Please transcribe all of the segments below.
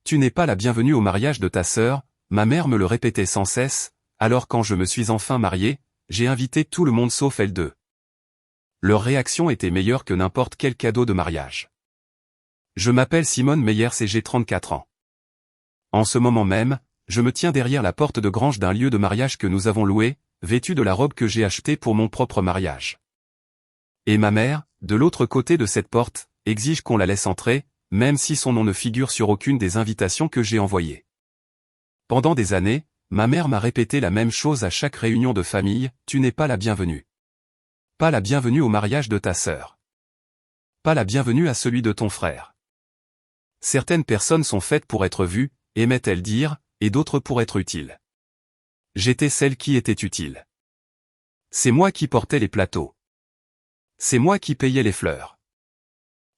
Tu n'es pas la bienvenue au mariage de ta sœur, ma mère me le répétait sans cesse, alors quand je me suis enfin marié, j'ai invité tout le monde sauf elles deux. Leur réaction était meilleure que n'importe quel cadeau de mariage. Je m'appelle Simone Meyers et j'ai 34 ans. En ce moment même, je me tiens derrière la porte de grange d'un lieu de mariage que nous avons loué, vêtu de la robe que j'ai achetée pour mon propre mariage. Et ma mère, de l'autre côté de cette porte, exige qu'on la laisse entrer, même si son nom ne figure sur aucune des invitations que j'ai envoyées. Pendant des années, ma mère m'a répété la même chose à chaque réunion de famille, tu n'es pas la bienvenue. Pas la bienvenue au mariage de ta sœur. Pas la bienvenue à celui de ton frère. Certaines personnes sont faites pour être vues, aimait-elle dire, et d'autres pour être utiles. J'étais celle qui était utile. C'est moi qui portais les plateaux. C'est moi qui payais les fleurs.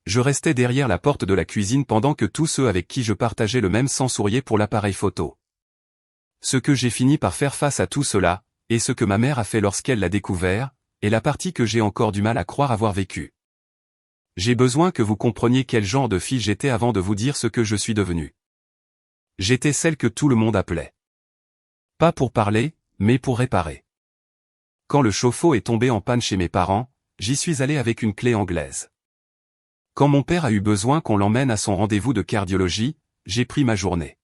Je restais derrière la porte de la cuisine pendant que tous ceux avec qui je partageais le même sang souriaient pour l'appareil photo. Ce que j'ai fini par faire face à tout cela, et ce que ma mère a fait lorsqu'elle l'a découvert, est la partie que j'ai encore du mal à croire avoir vécue. J'ai besoin que vous compreniez quel genre de fille j'étais avant de vous dire ce que je suis devenue. J'étais celle que tout le monde appelait. Pas pour parler, mais pour réparer. Quand le chauffe-eau est tombé en panne chez mes parents, j'y suis allé avec une clé anglaise. Quand mon père a eu besoin qu'on l'emmène à son rendez-vous de cardiologie, j'ai pris ma journée.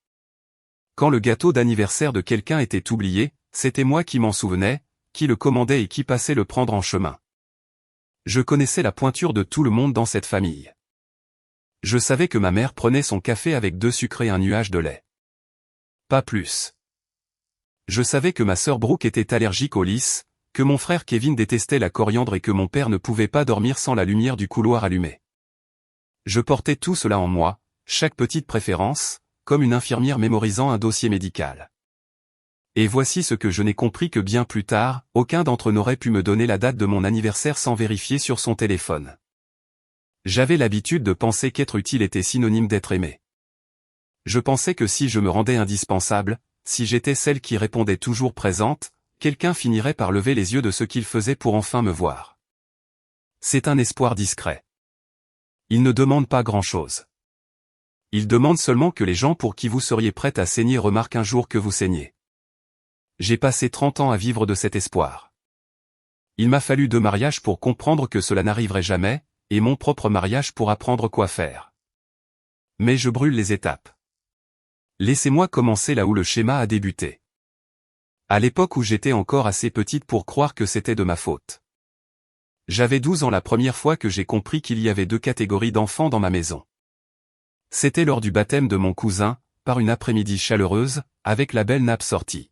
Quand le gâteau d'anniversaire de quelqu'un était oublié, c'était moi qui m'en souvenais, qui le commandais et qui passais le prendre en chemin. Je connaissais la pointure de tout le monde dans cette famille. Je savais que ma mère prenait son café avec 2 sucres et un nuage de lait. Pas plus. Je savais que ma sœur Brooke était allergique au lys, que mon frère Kevin détestait la coriandre et que mon père ne pouvait pas dormir sans la lumière du couloir allumée. Je portais tout cela en moi, chaque petite préférence, comme une infirmière mémorisant un dossier médical. Et voici ce que je n'ai compris que bien plus tard, aucun d'entre eux n'aurait pu me donner la date de mon anniversaire sans vérifier sur son téléphone. J'avais l'habitude de penser qu'être utile était synonyme d'être aimé. Je pensais que si je me rendais indispensable, si j'étais celle qui répondait toujours présente, quelqu'un finirait par lever les yeux de ce qu'il faisait pour enfin me voir. C'est un espoir discret. Il ne demande pas grand-chose. Il demande seulement que les gens pour qui vous seriez prête à saigner remarquent un jour que vous saignez. J'ai passé 30 ans à vivre de cet espoir. Il m'a fallu 2 mariages pour comprendre que cela n'arriverait jamais, et mon propre mariage pour apprendre quoi faire. Mais je brûle les étapes. Laissez-moi commencer là où le schéma a débuté. À l'époque où j'étais encore assez petite pour croire que c'était de ma faute. J'avais 12 ans la première fois que j'ai compris qu'il y avait 2 catégories d'enfants dans ma maison. C'était lors du baptême de mon cousin, par une après-midi chaleureuse, avec la belle nappe sortie.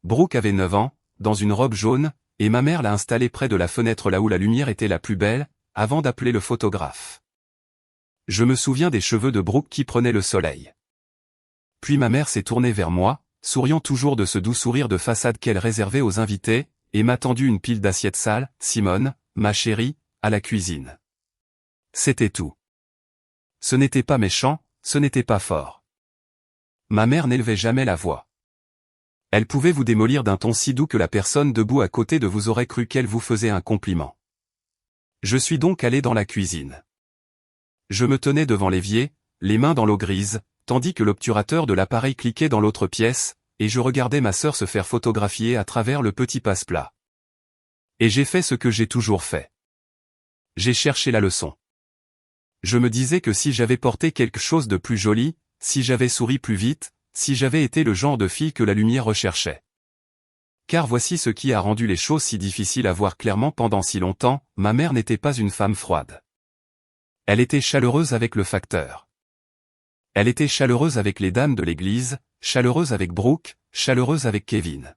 Brooke avait 9 ans, dans une robe jaune, et ma mère l'a installée près de la fenêtre là où la lumière était la plus belle, avant d'appeler le photographe. Je me souviens des cheveux de Brooke qui prenaient le soleil. Puis ma mère s'est tournée vers moi, souriant toujours de ce doux sourire de façade qu'elle réservait aux invités, et m'a tendu une pile d'assiettes sales, Simone, ma chérie, à la cuisine. C'était tout. Ce n'était pas méchant, ce n'était pas fort. Ma mère n'élevait jamais la voix. Elle pouvait vous démolir d'un ton si doux que la personne debout à côté de vous aurait cru qu'elle vous faisait un compliment. Je suis donc allé dans la cuisine. Je me tenais devant l'évier, les mains dans l'eau grise, tandis que l'obturateur de l'appareil cliquait dans l'autre pièce, et je regardais ma sœur se faire photographier à travers le petit passe-plat. Et j'ai fait ce que j'ai toujours fait. J'ai cherché la leçon. Je me disais que si j'avais porté quelque chose de plus joli, si j'avais souri plus vite, si j'avais été le genre de fille que la lumière recherchait. Car voici ce qui a rendu les choses si difficiles à voir clairement pendant si longtemps, ma mère n'était pas une femme froide. Elle était chaleureuse avec le facteur. Elle était chaleureuse avec les dames de l'église, chaleureuse avec Brooke, chaleureuse avec Kevin.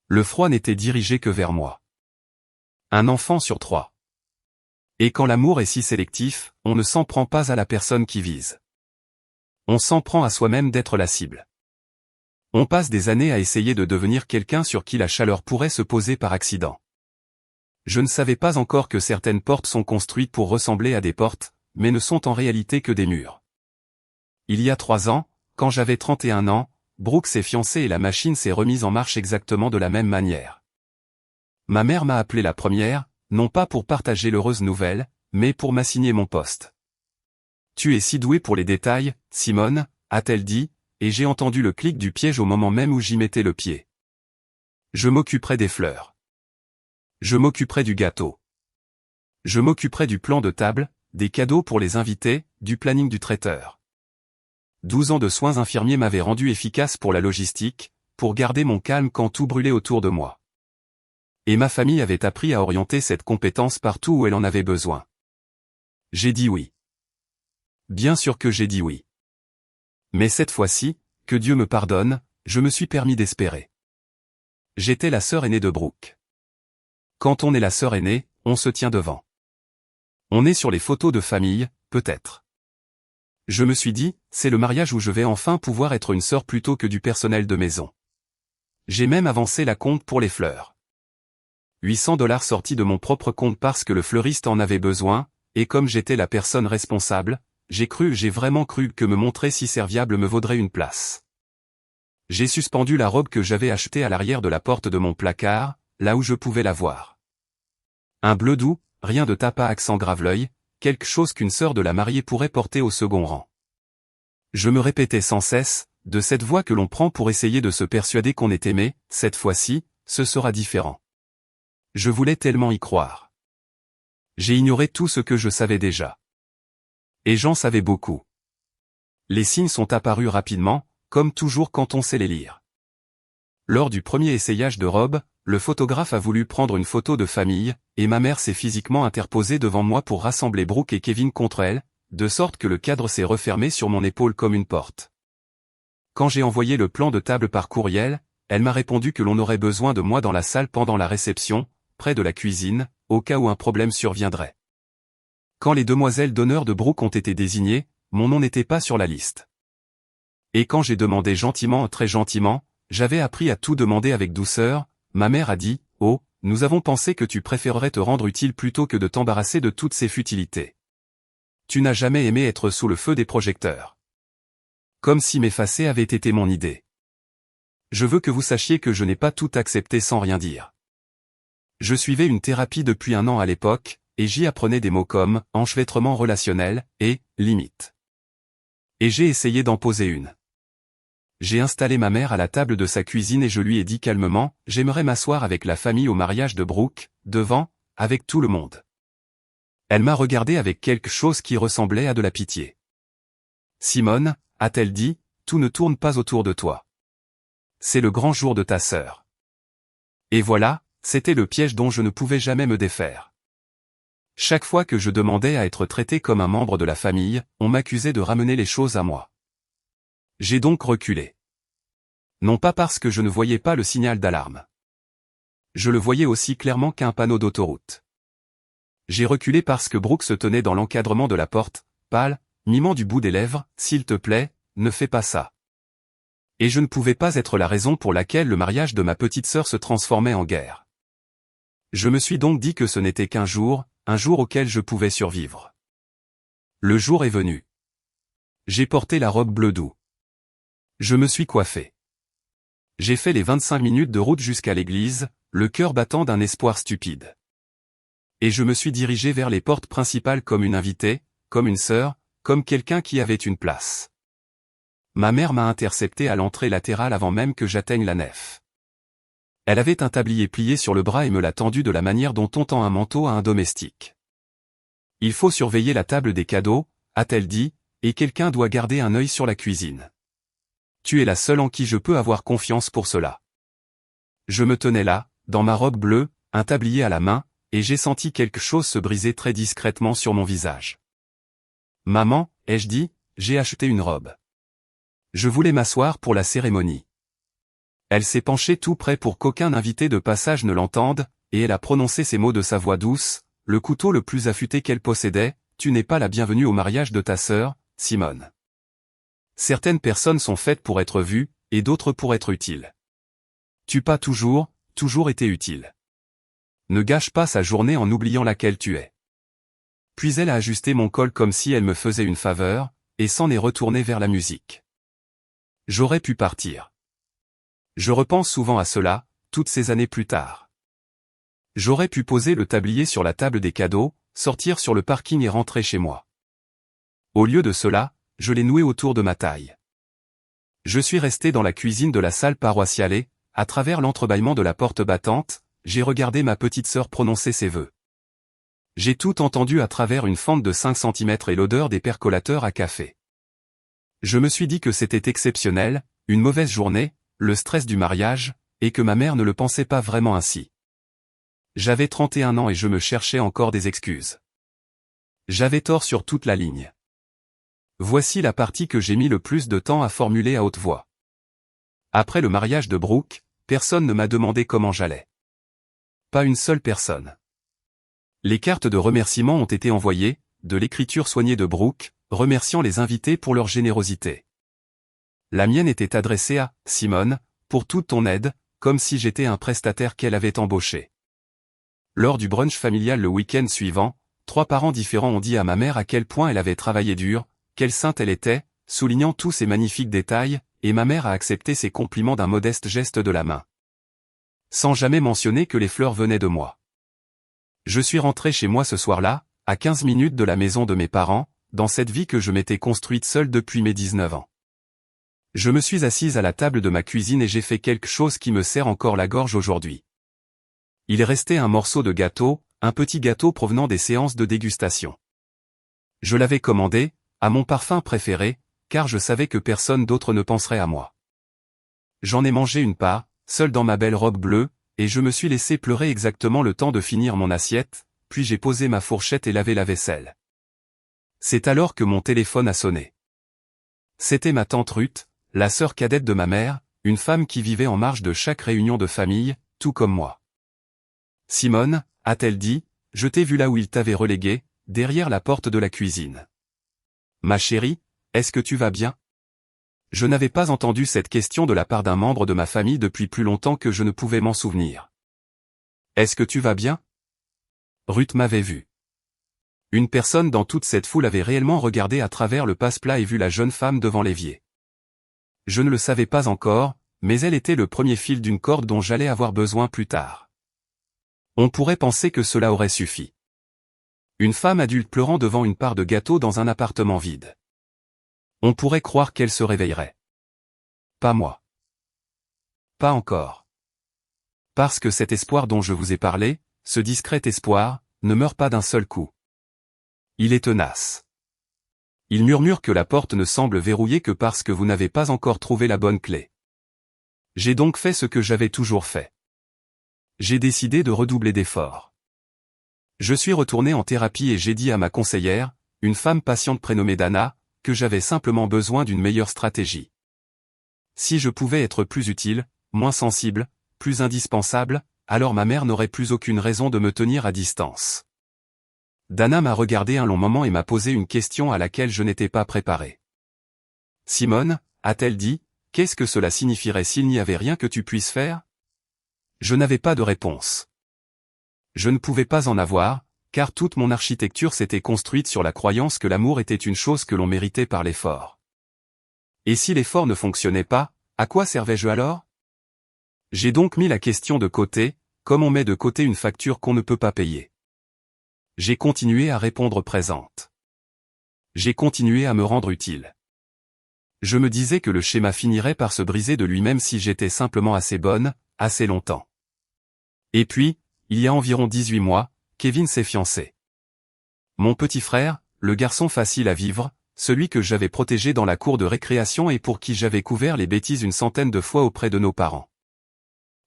Le froid n'était dirigé que vers moi. Un enfant sur 3. Et quand l'amour est si sélectif, on ne s'en prend pas à la personne qui vise. On s'en prend à soi-même d'être la cible. On passe des années à essayer de devenir quelqu'un sur qui la chaleur pourrait se poser par accident. Je ne savais pas encore que certaines portes sont construites pour ressembler à des portes, mais ne sont en réalité que des murs. Il y a 3 ans, quand j'avais 31 ans, Brooke s'est fiancée et la machine s'est remise en marche exactement de la même manière. Ma mère m'a appelé la première, non pas pour partager l'heureuse nouvelle, mais pour m'assigner mon poste. Tu es si douée pour les détails, Simone, a-t-elle dit, et j'ai entendu le clic du piège au moment même où j'y mettais le pied. Je m'occuperai des fleurs. Je m'occuperai du gâteau. Je m'occuperai du plan de table, des cadeaux pour les invités, du planning du traiteur. 12 ans de soins infirmiers m'avaient rendu efficace pour la logistique, pour garder mon calme quand tout brûlait autour de moi. Et ma famille avait appris à orienter cette compétence partout où elle en avait besoin. J'ai dit oui. Bien sûr que j'ai dit oui. Mais cette fois-ci, que Dieu me pardonne, je me suis permis d'espérer. J'étais la sœur aînée de Brooke. Quand on est la sœur aînée, on se tient devant. On est sur les photos de famille, peut-être. Je me suis dit, c'est le mariage où je vais enfin pouvoir être une sœur plutôt que du personnel de maison. J'ai même avancé la compte pour les fleurs. 800 $ sortis de mon propre compte parce que le fleuriste en avait besoin, et comme j'étais la personne responsable, j'ai vraiment cru que me montrer si serviable me vaudrait une place. J'ai suspendu la robe que j'avais achetée à l'arrière de la porte de mon placard, là où je pouvais la voir. Un bleu doux, rien de tape à accent grave-l'œil, quelque chose qu'une sœur de la mariée pourrait porter au second rang. Je me répétais sans cesse, de cette voix que l'on prend pour essayer de se persuader qu'on est aimé, cette fois-ci, ce sera différent. Je voulais tellement y croire. J'ai ignoré tout ce que je savais déjà. Et j'en savais beaucoup. Les signes sont apparus rapidement, comme toujours quand on sait les lire. Lors du premier essayage de robe, le photographe a voulu prendre une photo de famille, et ma mère s'est physiquement interposée devant moi pour rassembler Brooke et Kevin contre elle, de sorte que le cadre s'est refermé sur mon épaule comme une porte. Quand j'ai envoyé le plan de table par courriel, elle m'a répondu que l'on aurait besoin de moi dans la salle pendant la réception, près de la cuisine, au cas où un problème surviendrait. Quand les demoiselles d'honneur de Brooke ont été désignées, mon nom n'était pas sur la liste. Et quand j'ai demandé gentiment, très gentiment, j'avais appris à tout demander avec douceur, ma mère a dit, « Oh, nous avons pensé que tu préférerais te rendre utile plutôt que de t'embarrasser de toutes ces futilités. Tu n'as jamais aimé être sous le feu des projecteurs. » Comme si m'effacer avait été mon idée. Je veux que vous sachiez que je n'ai pas tout accepté sans rien dire. Je suivais une thérapie depuis 1 an à l'époque, et j'y apprenais des mots comme « enchevêtrement relationnel » et « limite ». Et j'ai essayé d'en poser une. J'ai installé ma mère à la table de sa cuisine et je lui ai dit calmement « J'aimerais m'asseoir avec la famille au mariage de Brooke, devant, avec tout le monde. » Elle m'a regardé avec quelque chose qui ressemblait à de la pitié. « Simone, a-t-elle dit, tout ne tourne pas autour de toi. C'est le grand jour de ta sœur. » Et voilà, c'était le piège dont je ne pouvais jamais me défaire. Chaque fois que je demandais à être traité comme un membre de la famille, on m'accusait de ramener les choses à moi. J'ai donc reculé. Non pas parce que je ne voyais pas le signal d'alarme. Je le voyais aussi clairement qu'un panneau d'autoroute. J'ai reculé parce que Brooke se tenait dans l'encadrement de la porte, pâle, mimant du bout des lèvres, « S'il te plaît, ne fais pas ça. » Et je ne pouvais pas être la raison pour laquelle le mariage de ma petite sœur se transformait en guerre. Je me suis donc dit que ce n'était qu'un jour, un jour auquel je pouvais survivre. Le jour est venu. J'ai porté la robe bleu doux. Je me suis coiffé. J'ai fait les 25 minutes de route jusqu'à l'église, le cœur battant d'un espoir stupide. Et je me suis dirigé vers les portes principales comme une invitée, comme une sœur, comme quelqu'un qui avait une place. Ma mère m'a intercepté à l'entrée latérale avant même que j'atteigne la nef. Elle avait un tablier plié sur le bras et me l'a tendu de la manière dont on tend un manteau à un domestique. « Il faut surveiller la table des cadeaux, » a-t-elle dit, « et quelqu'un doit garder un œil sur la cuisine. Tu es la seule en qui je peux avoir confiance pour cela. » Je me tenais là, dans ma robe bleue, un tablier à la main, et j'ai senti quelque chose se briser très discrètement sur mon visage. « Maman, ai-je dit, j'ai acheté une robe. Je voulais m'asseoir pour la cérémonie. » Elle s'est penchée tout près pour qu'aucun invité de passage ne l'entende, et elle a prononcé ces mots de sa voix douce, le couteau le plus affûté qu'elle possédait, « Tu n'es pas la bienvenue au mariage de ta sœur, Simone. Certaines personnes sont faites pour être vues, et d'autres pour être utiles. Tu pas toujours été utile. Ne gâche pas sa journée en oubliant laquelle tu es. » Puis elle a ajusté mon col comme si elle me faisait une faveur, et s'en est retournée vers la musique. J'aurais pu partir. Je repense souvent à cela, toutes ces années plus tard. J'aurais pu poser le tablier sur la table des cadeaux, sortir sur le parking et rentrer chez moi. Au lieu de cela, je l'ai noué autour de ma taille. Je suis resté dans la cuisine de la salle paroissiale et, à travers l'entrebâillement de la porte battante, j'ai regardé ma petite sœur prononcer ses vœux. J'ai tout entendu à travers une fente de 5 centimètres et l'odeur des percolateurs à café. Je me suis dit que c'était exceptionnel, une mauvaise journée, le stress du mariage, et que ma mère ne le pensait pas vraiment ainsi. J'avais 31 ans et je me cherchais encore des excuses. J'avais tort sur toute la ligne. Voici la partie que j'ai mis le plus de temps à formuler à haute voix. Après le mariage de Brooke, personne ne m'a demandé comment j'allais. Pas une seule personne. Les cartes de remerciement ont été envoyées, de l'écriture soignée de Brooke, remerciant les invités pour leur générosité. La mienne était adressée à « Simone, pour toute ton aide », comme si j'étais un prestataire qu'elle avait embauché. Lors du brunch familial le week-end suivant, 3 parents différents ont dit à ma mère à quel point elle avait travaillé dur, quelle sainte elle était, soulignant tous ces magnifiques détails, et ma mère a accepté ces compliments d'un modeste geste de la main. Sans jamais mentionner que les fleurs venaient de moi. Je suis rentré chez moi ce soir-là, à 15 minutes de la maison de mes parents, dans cette vie que je m'étais construite seule depuis mes 19 ans. Je me suis assise à la table de ma cuisine et j'ai fait quelque chose qui me serre encore la gorge aujourd'hui. Il restait un morceau de gâteau, un petit gâteau provenant des séances de dégustation. Je l'avais commandé, à mon parfum préféré, car je savais que personne d'autre ne penserait à moi. J'en ai mangé une part, seul dans ma belle robe bleue, et je me suis laissé pleurer exactement le temps de finir mon assiette, puis j'ai posé ma fourchette et lavé la vaisselle. C'est alors que mon téléphone a sonné. C'était ma tante Ruth, la sœur cadette de ma mère, une femme qui vivait en marge de chaque réunion de famille, tout comme moi. « Simone », a-t-elle dit, « je t'ai vu là où il t'avait relégué, derrière la porte de la cuisine. »« Ma chérie, est-ce que tu vas bien ?» Je n'avais pas entendu cette question de la part d'un membre de ma famille depuis plus longtemps que je ne pouvais m'en souvenir. « Est-ce que tu vas bien ?» Ruth m'avait vu. Une personne dans toute cette foule avait réellement regardé à travers le passe-plat et vu la jeune femme devant l'évier. Je ne le savais pas encore, mais elle était le premier fil d'une corde dont j'allais avoir besoin plus tard. On pourrait penser que cela aurait suffi. Une femme adulte pleurant devant une part de gâteau dans un appartement vide. On pourrait croire qu'elle se réveillerait. Pas moi. Pas encore. Parce que cet espoir dont je vous ai parlé, ce discret espoir, ne meurt pas d'un seul coup. Il est tenace. Il murmure que la porte ne semble verrouillée que parce que vous n'avez pas encore trouvé la bonne clé. J'ai donc fait ce que j'avais toujours fait. J'ai décidé de redoubler d'efforts. Je suis retourné en thérapie et j'ai dit à ma conseillère, une femme patiente prénommée Dana, que j'avais simplement besoin d'une meilleure stratégie. Si je pouvais être plus utile, moins sensible, plus indispensable, alors ma mère n'aurait plus aucune raison de me tenir à distance. Dana m'a regardé un long moment et m'a posé une question à laquelle je n'étais pas préparé. « Simone, a-t-elle dit, qu'est-ce que cela signifierait s'il n'y avait rien que tu puisses faire ?» Je n'avais pas de réponse. Je ne pouvais pas en avoir, car toute mon architecture s'était construite sur la croyance que l'amour était une chose que l'on méritait par l'effort. Et si l'effort ne fonctionnait pas, à quoi servais-je alors? J'ai donc mis la question de côté, comme on met de côté une facture qu'on ne peut pas payer. J'ai continué à répondre présente. J'ai continué à me rendre utile. Je me disais que le schéma finirait par se briser de lui-même si j'étais simplement assez bonne, assez longtemps. Et puis, il y a environ 18 mois, Kevin s'est fiancé. Mon petit frère, le garçon facile à vivre, celui que j'avais protégé dans la cour de récréation et pour qui j'avais couvert les bêtises une centaine de fois auprès de nos parents.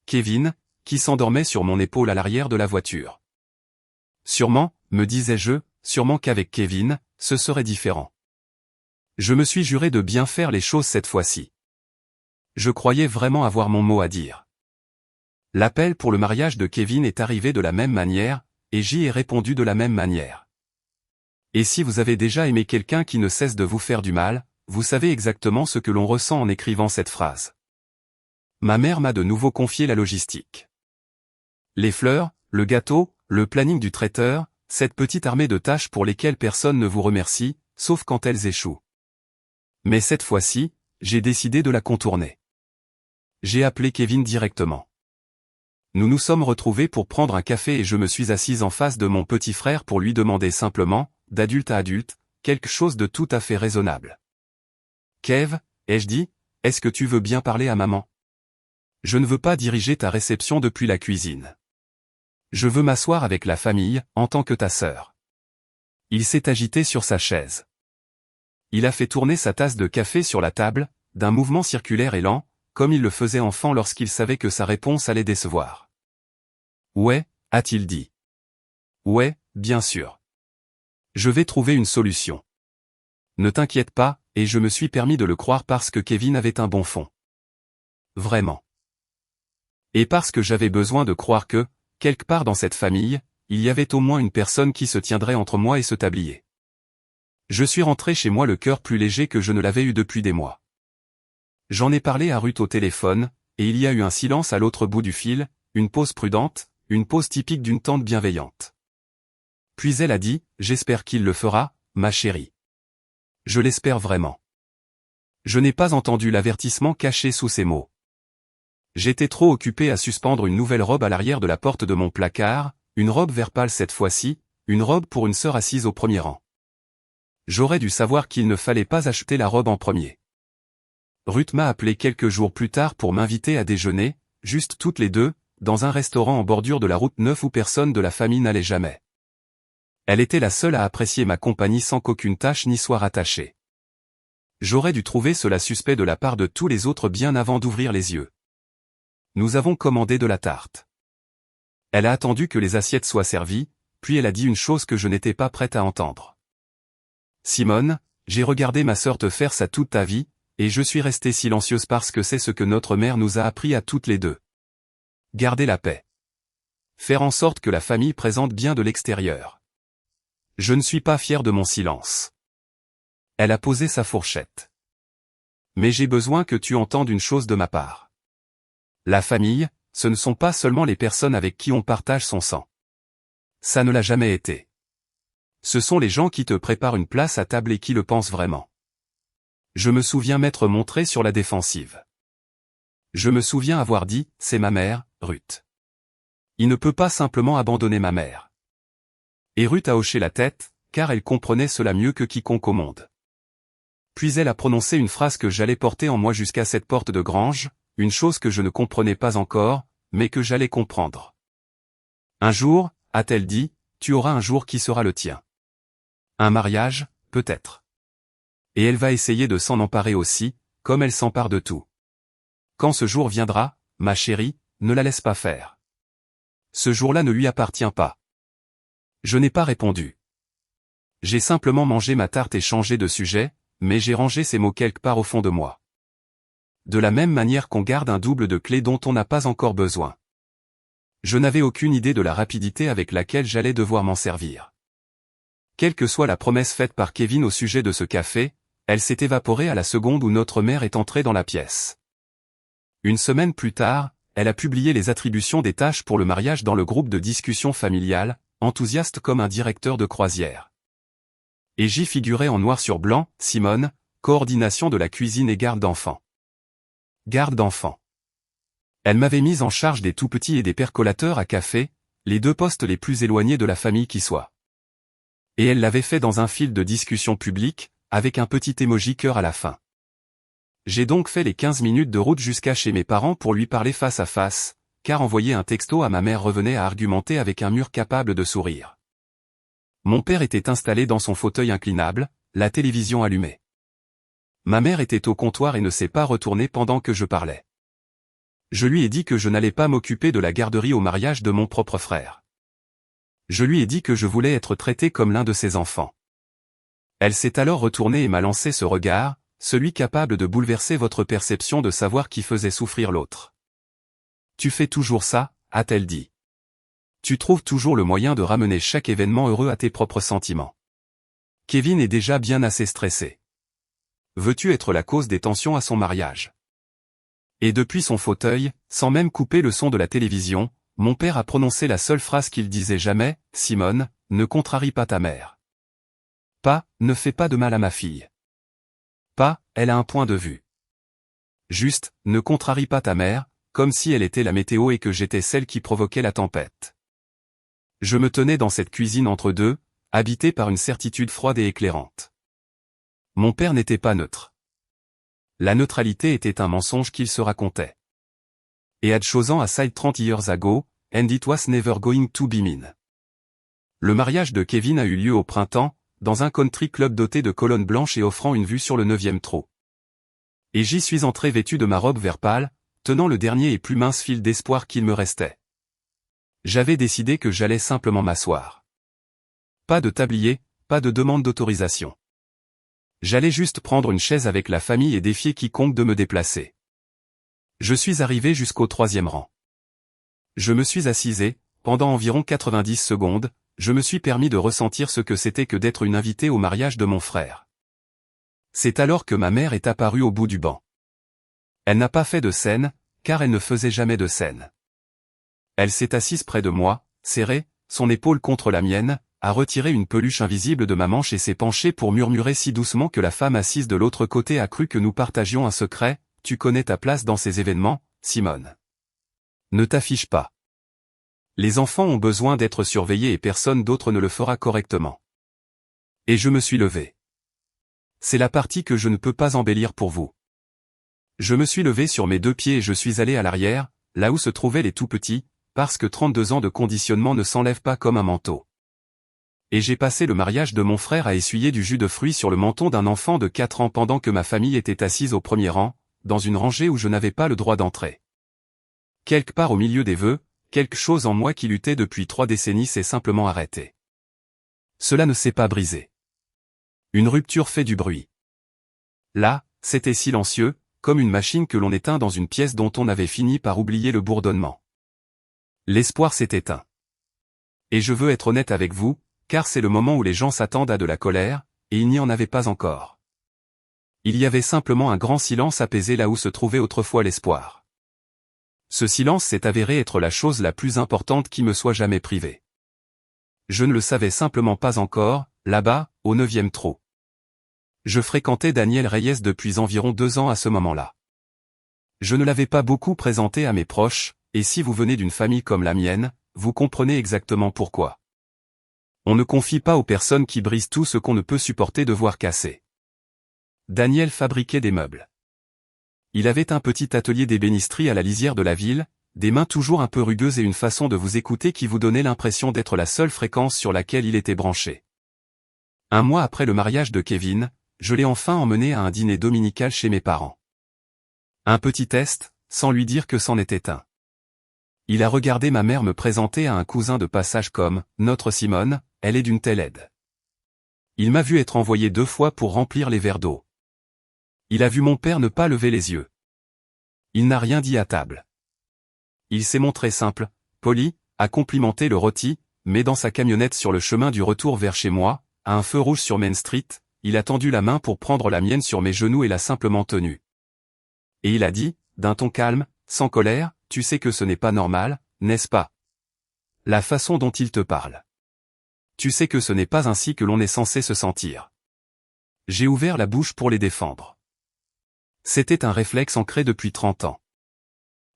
Kevin, qui s'endormait sur mon épaule à l'arrière de la voiture. Sûrement, me disais-je, sûrement qu'avec Kevin, ce serait différent. Je me suis juré de bien faire les choses cette fois-ci. Je croyais vraiment avoir mon mot à dire. L'appel pour le mariage de Kevin est arrivé de la même manière, et j'y ai répondu de la même manière. Et si vous avez déjà aimé quelqu'un qui ne cesse de vous faire du mal, vous savez exactement ce que l'on ressent en écrivant cette phrase. Ma mère m'a de nouveau confié la logistique. Les fleurs, le gâteau, le planning du traiteur, cette petite armée de tâches pour lesquelles personne ne vous remercie, sauf quand elles échouent. Mais cette fois-ci, j'ai décidé de la contourner. J'ai appelé Kevin directement. Nous nous sommes retrouvés pour prendre un café et je me suis assise en face de mon petit frère pour lui demander simplement, d'adulte à adulte, quelque chose de tout à fait raisonnable. Kev, ai-je dit, est-ce que tu veux bien parler à maman? Je ne veux pas diriger ta réception depuis la cuisine. Je veux m'asseoir avec la famille, en tant que ta sœur. Il s'est agité sur sa chaise. Il a fait tourner sa tasse de café sur la table, d'un mouvement circulaire et lent, comme il le faisait enfant lorsqu'il savait que sa réponse allait décevoir. Ouais, a-t-il dit. Ouais, bien sûr. Je vais trouver une solution. Ne t'inquiète pas, et je me suis permis de le croire parce que Kevin avait un bon fond. Vraiment. Et parce que j'avais besoin de croire que, quelque part dans cette famille, il y avait au moins une personne qui se tiendrait entre moi et ce tablier. Je suis rentré chez moi le cœur plus léger que je ne l'avais eu depuis des mois. J'en ai parlé à Ruth au téléphone, et il y a eu un silence à l'autre bout du fil, une pause prudente, une pause typique d'une tante bienveillante. Puis elle a dit, « J'espère qu'il le fera, ma chérie. » Je l'espère vraiment. Je n'ai pas entendu l'avertissement caché sous ces mots. J'étais trop occupé à suspendre une nouvelle robe à l'arrière de la porte de mon placard, une robe vert pâle cette fois-ci, une robe pour une sœur assise au premier rang. J'aurais dû savoir qu'il ne fallait pas acheter la robe en premier. Ruth m'a appelé quelques jours plus tard pour m'inviter à déjeuner, juste toutes les deux, dans un restaurant en bordure de la route 9 où personne de la famille n'allait jamais. Elle était la seule à apprécier ma compagnie sans qu'aucune tâche n'y soit rattachée. J'aurais dû trouver cela suspect de la part de tous les autres bien avant d'ouvrir les yeux. Nous avons commandé de la tarte. Elle a attendu que les assiettes soient servies, puis elle a dit une chose que je n'étais pas prête à entendre. Simone, j'ai regardé ma sœur te faire ça toute ta vie, et je suis restée silencieuse parce que c'est ce que notre mère nous a appris à toutes les deux. Garder la paix. Faire en sorte que la famille présente bien de l'extérieur. Je ne suis pas fier de mon silence. Elle a posé sa fourchette. Mais j'ai besoin que tu entendes une chose de ma part. La famille, ce ne sont pas seulement les personnes avec qui on partage son sang. Ça ne l'a jamais été. Ce sont les gens qui te préparent une place à table et qui le pensent vraiment. Je me souviens m'être montré sur la défensive. Je me souviens avoir dit, c'est ma mère, Ruth. Il ne peut pas simplement abandonner ma mère. Et Ruth a hoché la tête, car elle comprenait cela mieux que quiconque au monde. Puis elle a prononcé une phrase que j'allais porter en moi jusqu'à cette porte de grange, une chose que je ne comprenais pas encore, mais que j'allais comprendre. Un jour, a-t-elle dit, tu auras un jour qui sera le tien. Un mariage, peut-être. Et elle va essayer de s'en emparer aussi, comme elle s'empare de tout. Quand ce jour viendra, ma chérie, ne la laisse pas faire. Ce jour-là ne lui appartient pas. Je n'ai pas répondu. J'ai simplement mangé ma tarte et changé de sujet, mais j'ai rangé ces mots quelque part au fond de moi. De la même manière qu'on garde un double de clés dont on n'a pas encore besoin. Je n'avais aucune idée de la rapidité avec laquelle j'allais devoir m'en servir. Quelle que soit la promesse faite par Kevin au sujet de ce café, elle s'est évaporée à la seconde où notre mère est entrée dans la pièce. Une semaine plus tard, elle a publié les attributions des tâches pour le mariage dans le groupe de discussion familiale, enthousiaste comme un directeur de croisière. Et j'y figurais en noir sur blanc, Simone, coordination de la cuisine et garde d'enfants. Garde d'enfants. Elle m'avait mise en charge des tout-petits et des percolateurs à café, les deux postes les plus éloignés de la famille qui soient. Et elle l'avait fait dans un fil de discussion publique, avec un petit emoji cœur à la fin. J'ai donc fait les 15 minutes de route jusqu'à chez mes parents pour lui parler face à face, car envoyer un texto à ma mère revenait à argumenter avec un mur capable de sourire. Mon père était installé dans son fauteuil inclinable, la télévision allumée. Ma mère était au comptoir et ne s'est pas retournée pendant que je parlais. Je lui ai dit que je n'allais pas m'occuper de la garderie au mariage de mon propre frère. Je lui ai dit que je voulais être traité comme l'un de ses enfants. Elle s'est alors retournée et m'a lancé ce regard, celui capable de bouleverser votre perception de savoir qui faisait souffrir l'autre. Tu fais toujours ça, a-t-elle dit. Tu trouves toujours le moyen de ramener chaque événement heureux à tes propres sentiments. Kevin est déjà bien assez stressé. Veux-tu être la cause des tensions à son mariage? Et depuis son fauteuil, sans même couper le son de la télévision, mon père a prononcé la seule phrase qu'il disait jamais, « Simone, ne contrarie pas ta mère. Pas, ne fais pas de mal à ma fille. Pas, elle a un point de vue. Juste, ne contrarie pas ta mère, comme si elle était la météo et que j'étais celle qui provoquait la tempête. » Je me tenais dans cette cuisine entre deux, habité par une certitude froide et éclairante. Mon père n'était pas neutre. La neutralité était un mensonge qu'il se racontait. Et had chosen a side 30 years ago, and it was never going to be mine. Le mariage de Kevin a eu lieu au printemps, dans un country club doté de colonnes blanches et offrant une vue sur le 9e trot. Et j'y suis entré vêtu de ma robe vert pâle, tenant le dernier et plus mince fil d'espoir qu'il me restait. J'avais décidé que j'allais simplement m'asseoir. Pas de tablier, pas de demande d'autorisation. J'allais juste prendre une chaise avec la famille et défier quiconque de me déplacer. Je suis arrivé jusqu'au 3e rang. Je me suis assise et, pendant environ 90 secondes, je me suis permis de ressentir ce que c'était que d'être une invitée au mariage de mon frère. C'est alors que ma mère est apparue au bout du banc. Elle n'a pas fait de scène, car elle ne faisait jamais de scène. Elle s'est assise près de moi, serrée, son épaule contre la mienne, a retiré une peluche invisible de ma manche et s'est penchée pour murmurer si doucement que la femme assise de l'autre côté a cru que nous partagions un secret. Tu connais ta place dans ces événements, Simone. Ne t'affiche pas. Les enfants ont besoin d'être surveillés et personne d'autre ne le fera correctement. Et je me suis levé. C'est la partie que je ne peux pas embellir pour vous. Je me suis levé sur mes 2 pieds et je suis allé à l'arrière, là où se trouvaient les tout petits, parce que 32 ans de conditionnement ne s'enlèvent pas comme un manteau. Et j'ai passé le mariage de mon frère à essuyer du jus de fruits sur le menton d'un enfant de 4 ans pendant que ma famille était assise au premier rang, dans une rangée où je n'avais pas le droit d'entrer. Quelque part au milieu des vœux, quelque chose en moi qui luttait depuis 3 décennies s'est simplement arrêté. Cela ne s'est pas brisé. Une rupture fait du bruit. Là, c'était silencieux, comme une machine que l'on éteint dans une pièce dont on avait fini par oublier le bourdonnement. L'espoir s'est éteint. Et je veux être honnête avec vous, car c'est le moment où les gens s'attendent à de la colère, et il n'y en avait pas encore. Il y avait simplement un grand silence apaisé là où se trouvait autrefois l'espoir. Ce silence s'est avéré être la chose la plus importante qui me soit jamais privée. Je ne le savais simplement pas encore, là-bas, au 9e trot. Je fréquentais Daniel Reyes depuis environ 2 ans à ce moment-là. Je ne l'avais pas beaucoup présenté à mes proches, et si vous venez d'une famille comme la mienne, vous comprenez exactement pourquoi. On ne confie pas aux personnes qui brisent tout ce qu'on ne peut supporter de voir casser. Daniel fabriquait des meubles. Il avait un petit atelier d'ébénisterie à la lisière de la ville, des mains toujours un peu rugueuses et une façon de vous écouter qui vous donnait l'impression d'être la seule fréquence sur laquelle il était branché. Un mois après le mariage de Kevin, je l'ai enfin emmené à un dîner dominical chez mes parents. Un petit test, sans lui dire que c'en était un. Il a regardé ma mère me présenter à un cousin de passage comme « Notre Simone, elle est d'une telle aide ». Il m'a vu être envoyé 2 fois pour remplir les verres d'eau. Il a vu mon père ne pas lever les yeux. Il n'a rien dit à table. Il s'est montré simple, poli, a complimenté le rôti, mais dans sa camionnette sur le chemin du retour vers chez moi, à un feu rouge sur Main Street, il a tendu la main pour prendre la mienne sur mes genoux et l'a simplement tenue. Et il a dit, d'un ton calme, sans colère, « Tu sais que ce n'est pas normal, n'est-ce pas? La façon dont il te parle. Tu sais que ce n'est pas ainsi que l'on est censé se sentir. » J'ai ouvert la bouche pour les défendre. C'était un réflexe ancré depuis 30 ans.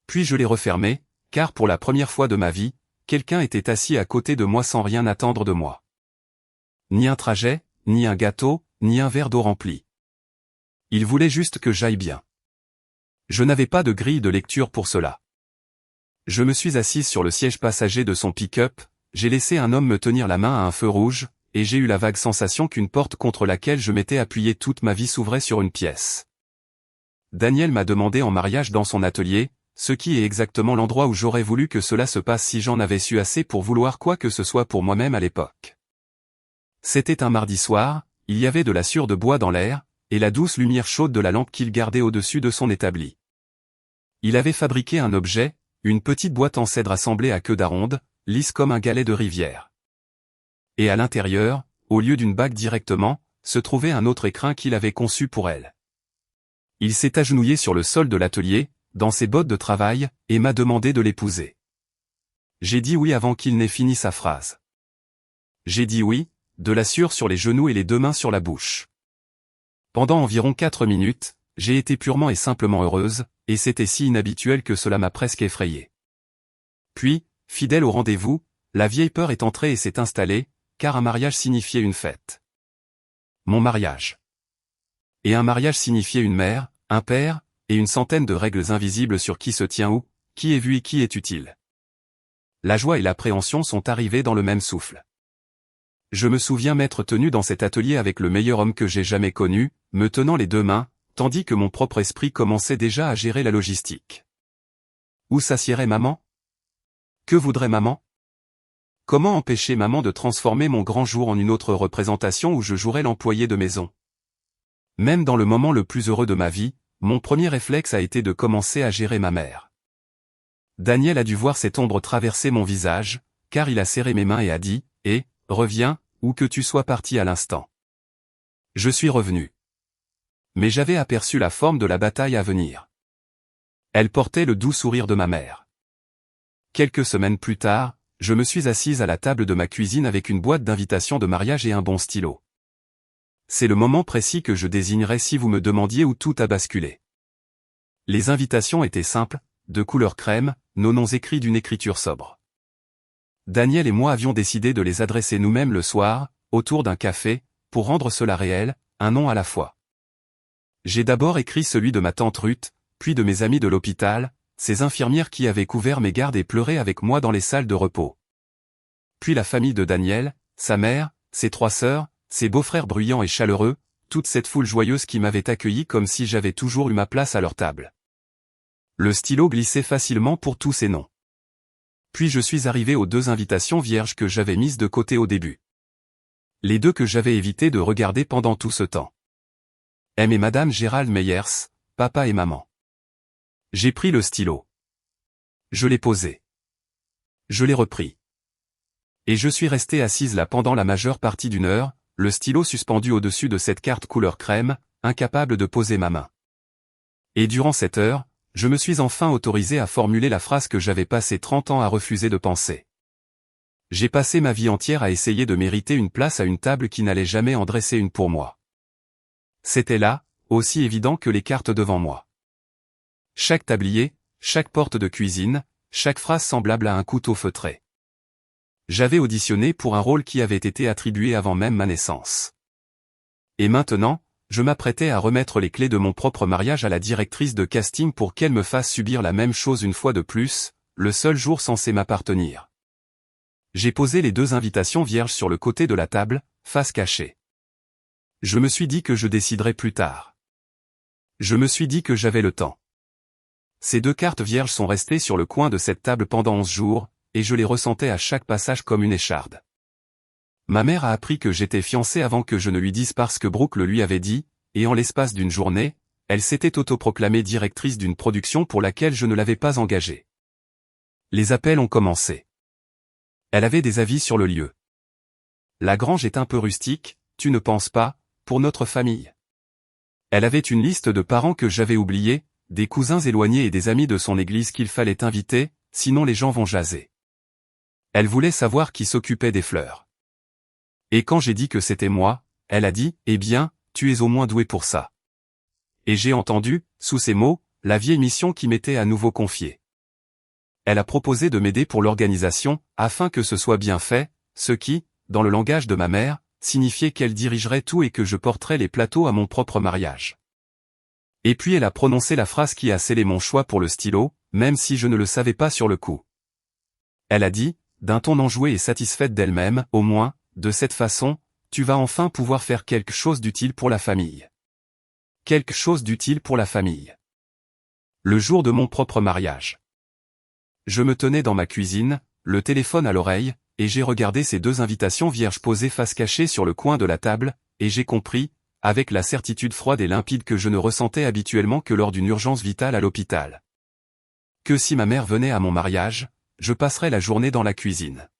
Puis je l'ai refermé, car pour la première fois de ma vie, quelqu'un était assis à côté de moi sans rien attendre de moi. Ni un trajet, ni un gâteau, ni un verre d'eau rempli. Il voulait juste que j'aille bien. Je n'avais pas de grille de lecture pour cela. Je me suis assise sur le siège passager de son pick-up, j'ai laissé un homme me tenir la main à un feu rouge, et j'ai eu la vague sensation qu'une porte contre laquelle je m'étais appuyé toute ma vie s'ouvrait sur une pièce. Daniel m'a demandé en mariage dans son atelier, ce qui est exactement l'endroit où j'aurais voulu que cela se passe si j'en avais su assez pour vouloir quoi que ce soit pour moi-même à l'époque. C'était un mardi soir, il y avait de la sueur de bois dans l'air, et la douce lumière chaude de la lampe qu'il gardait au-dessus de son établi. Il avait fabriqué un objet, une petite boîte en cèdre assemblée à queue d'aronde, lisse comme un galet de rivière. Et à l'intérieur, au lieu d'une bague directement, se trouvait un autre écrin qu'il avait conçu pour elle. Il s'est agenouillé sur le sol de l'atelier, dans ses bottes de travail, et m'a demandé de l'épouser. J'ai dit oui avant qu'il n'ait fini sa phrase. J'ai dit oui, de la sueur sur les genoux et les 2 mains sur la bouche. Pendant environ 4 minutes, j'ai été purement et simplement heureuse, et c'était si inhabituel que cela m'a presque effrayée. Puis, fidèle au rendez-vous, la vieille peur est entrée et s'est installée, car un mariage signifiait une fête. Mon mariage. Et un mariage signifiait une mère, un père, et une centaine de règles invisibles sur qui se tient où, qui est vu et qui est utile. La joie et l'appréhension sont arrivées dans le même souffle. Je me souviens m'être tenu dans cet atelier avec le meilleur homme que j'ai jamais connu, me tenant les deux mains, tandis que mon propre esprit commençait déjà à gérer la logistique. Où s'assiérait maman? Que voudrait maman? Comment empêcher maman de transformer mon grand jour en une autre représentation où je jouerais l'employé de maison? Même dans le moment le plus heureux de ma vie, mon premier réflexe a été de commencer à gérer ma mère. Daniel a dû voir cette ombre traverser mon visage, car il a serré mes mains et a dit « Eh, reviens, où que tu sois parti à l'instant. » Je suis revenu. Mais j'avais aperçu la forme de la bataille à venir. Elle portait le doux sourire de ma mère. Quelques semaines plus tard, je me suis assise à la table de ma cuisine avec une boîte d'invitation de mariage et un bon stylo. C'est le moment précis que je désignerais si vous me demandiez où tout a basculé. Les invitations étaient simples, de couleur crème, nos noms écrits d'une écriture sobre. Daniel et moi avions décidé de les adresser nous-mêmes le soir, autour d'un café, pour rendre cela réel, un nom à la fois. J'ai d'abord écrit celui de ma tante Ruth, puis de mes amis de l'hôpital, ces infirmières qui avaient couvert mes gardes et pleuré avec moi dans les salles de repos. Puis la famille de Daniel, sa mère, ses 3 sœurs, ses beaux-frères bruyants et chaleureux, toute cette foule joyeuse qui m'avait accueilli comme si j'avais toujours eu ma place à leur table. Le stylo glissait facilement pour tous ces noms. Puis je suis arrivé aux 2 invitations vierges que j'avais mises de côté au début. Les 2 que j'avais évité de regarder pendant tout ce temps. M et Madame Gérald Meyers, papa et maman. J'ai pris le stylo. Je l'ai posé. Je l'ai repris. Et je suis resté assise là pendant la majeure partie d'une heure, le stylo suspendu au-dessus de cette carte couleur crème, incapable de poser ma main. Et durant cette heure, je me suis enfin autorisé à formuler la phrase que j'avais passé 30 ans à refuser de penser. J'ai passé ma vie entière à essayer de mériter une place à une table qui n'allait jamais en dresser une pour moi. C'était là, aussi évident que les cartes devant moi. Chaque tablier, chaque porte de cuisine, chaque phrase semblable à un couteau feutré. J'avais auditionné pour un rôle qui avait été attribué avant même ma naissance. Et maintenant, je m'apprêtais à remettre les clés de mon propre mariage à la directrice de casting pour qu'elle me fasse subir la même chose une fois de plus, le seul jour censé m'appartenir. J'ai posé les 2 invitations vierges sur le côté de la table, face cachée. Je me suis dit que je déciderais plus tard. Je me suis dit que j'avais le temps. Ces 2 cartes vierges sont restées sur le coin de cette table pendant 11 jours, et je les ressentais à chaque passage comme une écharde. Ma mère a appris que j'étais fiancé avant que je ne lui dise parce que Brooke le lui avait dit, et en l'espace d'une journée, elle s'était autoproclamée directrice d'une production pour laquelle je ne l'avais pas engagée. Les appels ont commencé. Elle avait des avis sur le lieu. La grange est un peu rustique, tu ne penses pas, pour notre famille. Elle avait une liste de parents que j'avais oubliés, des cousins éloignés et des amis de son église qu'il fallait inviter, sinon les gens vont jaser. Elle voulait savoir qui s'occupait des fleurs. Et quand j'ai dit que c'était moi, elle a dit, « Eh bien, tu es au moins doué pour ça. » Et j'ai entendu, sous ces mots, la vieille mission qui m'était à nouveau confiée. Elle a proposé de m'aider pour l'organisation, afin que ce soit bien fait, ce qui, dans le langage de ma mère, signifiait qu'elle dirigerait tout et que je porterais les plateaux à mon propre mariage. Et puis elle a prononcé la phrase qui a scellé mon choix pour le stylo, même si je ne le savais pas sur le coup. Elle a dit, d'un ton enjoué et satisfaite d'elle-même, au moins, de cette façon, tu vas enfin pouvoir faire quelque chose d'utile pour la famille. Quelque chose d'utile pour la famille. Le jour de mon propre mariage. Je me tenais dans ma cuisine, le téléphone à l'oreille, et j'ai regardé ces 2 invitations vierges posées face cachée sur le coin de la table, et j'ai compris, avec la certitude froide et limpide que je ne ressentais habituellement que lors d'une urgence vitale à l'hôpital. Que si ma mère venait à mon mariage, je passerais la journée dans la cuisine.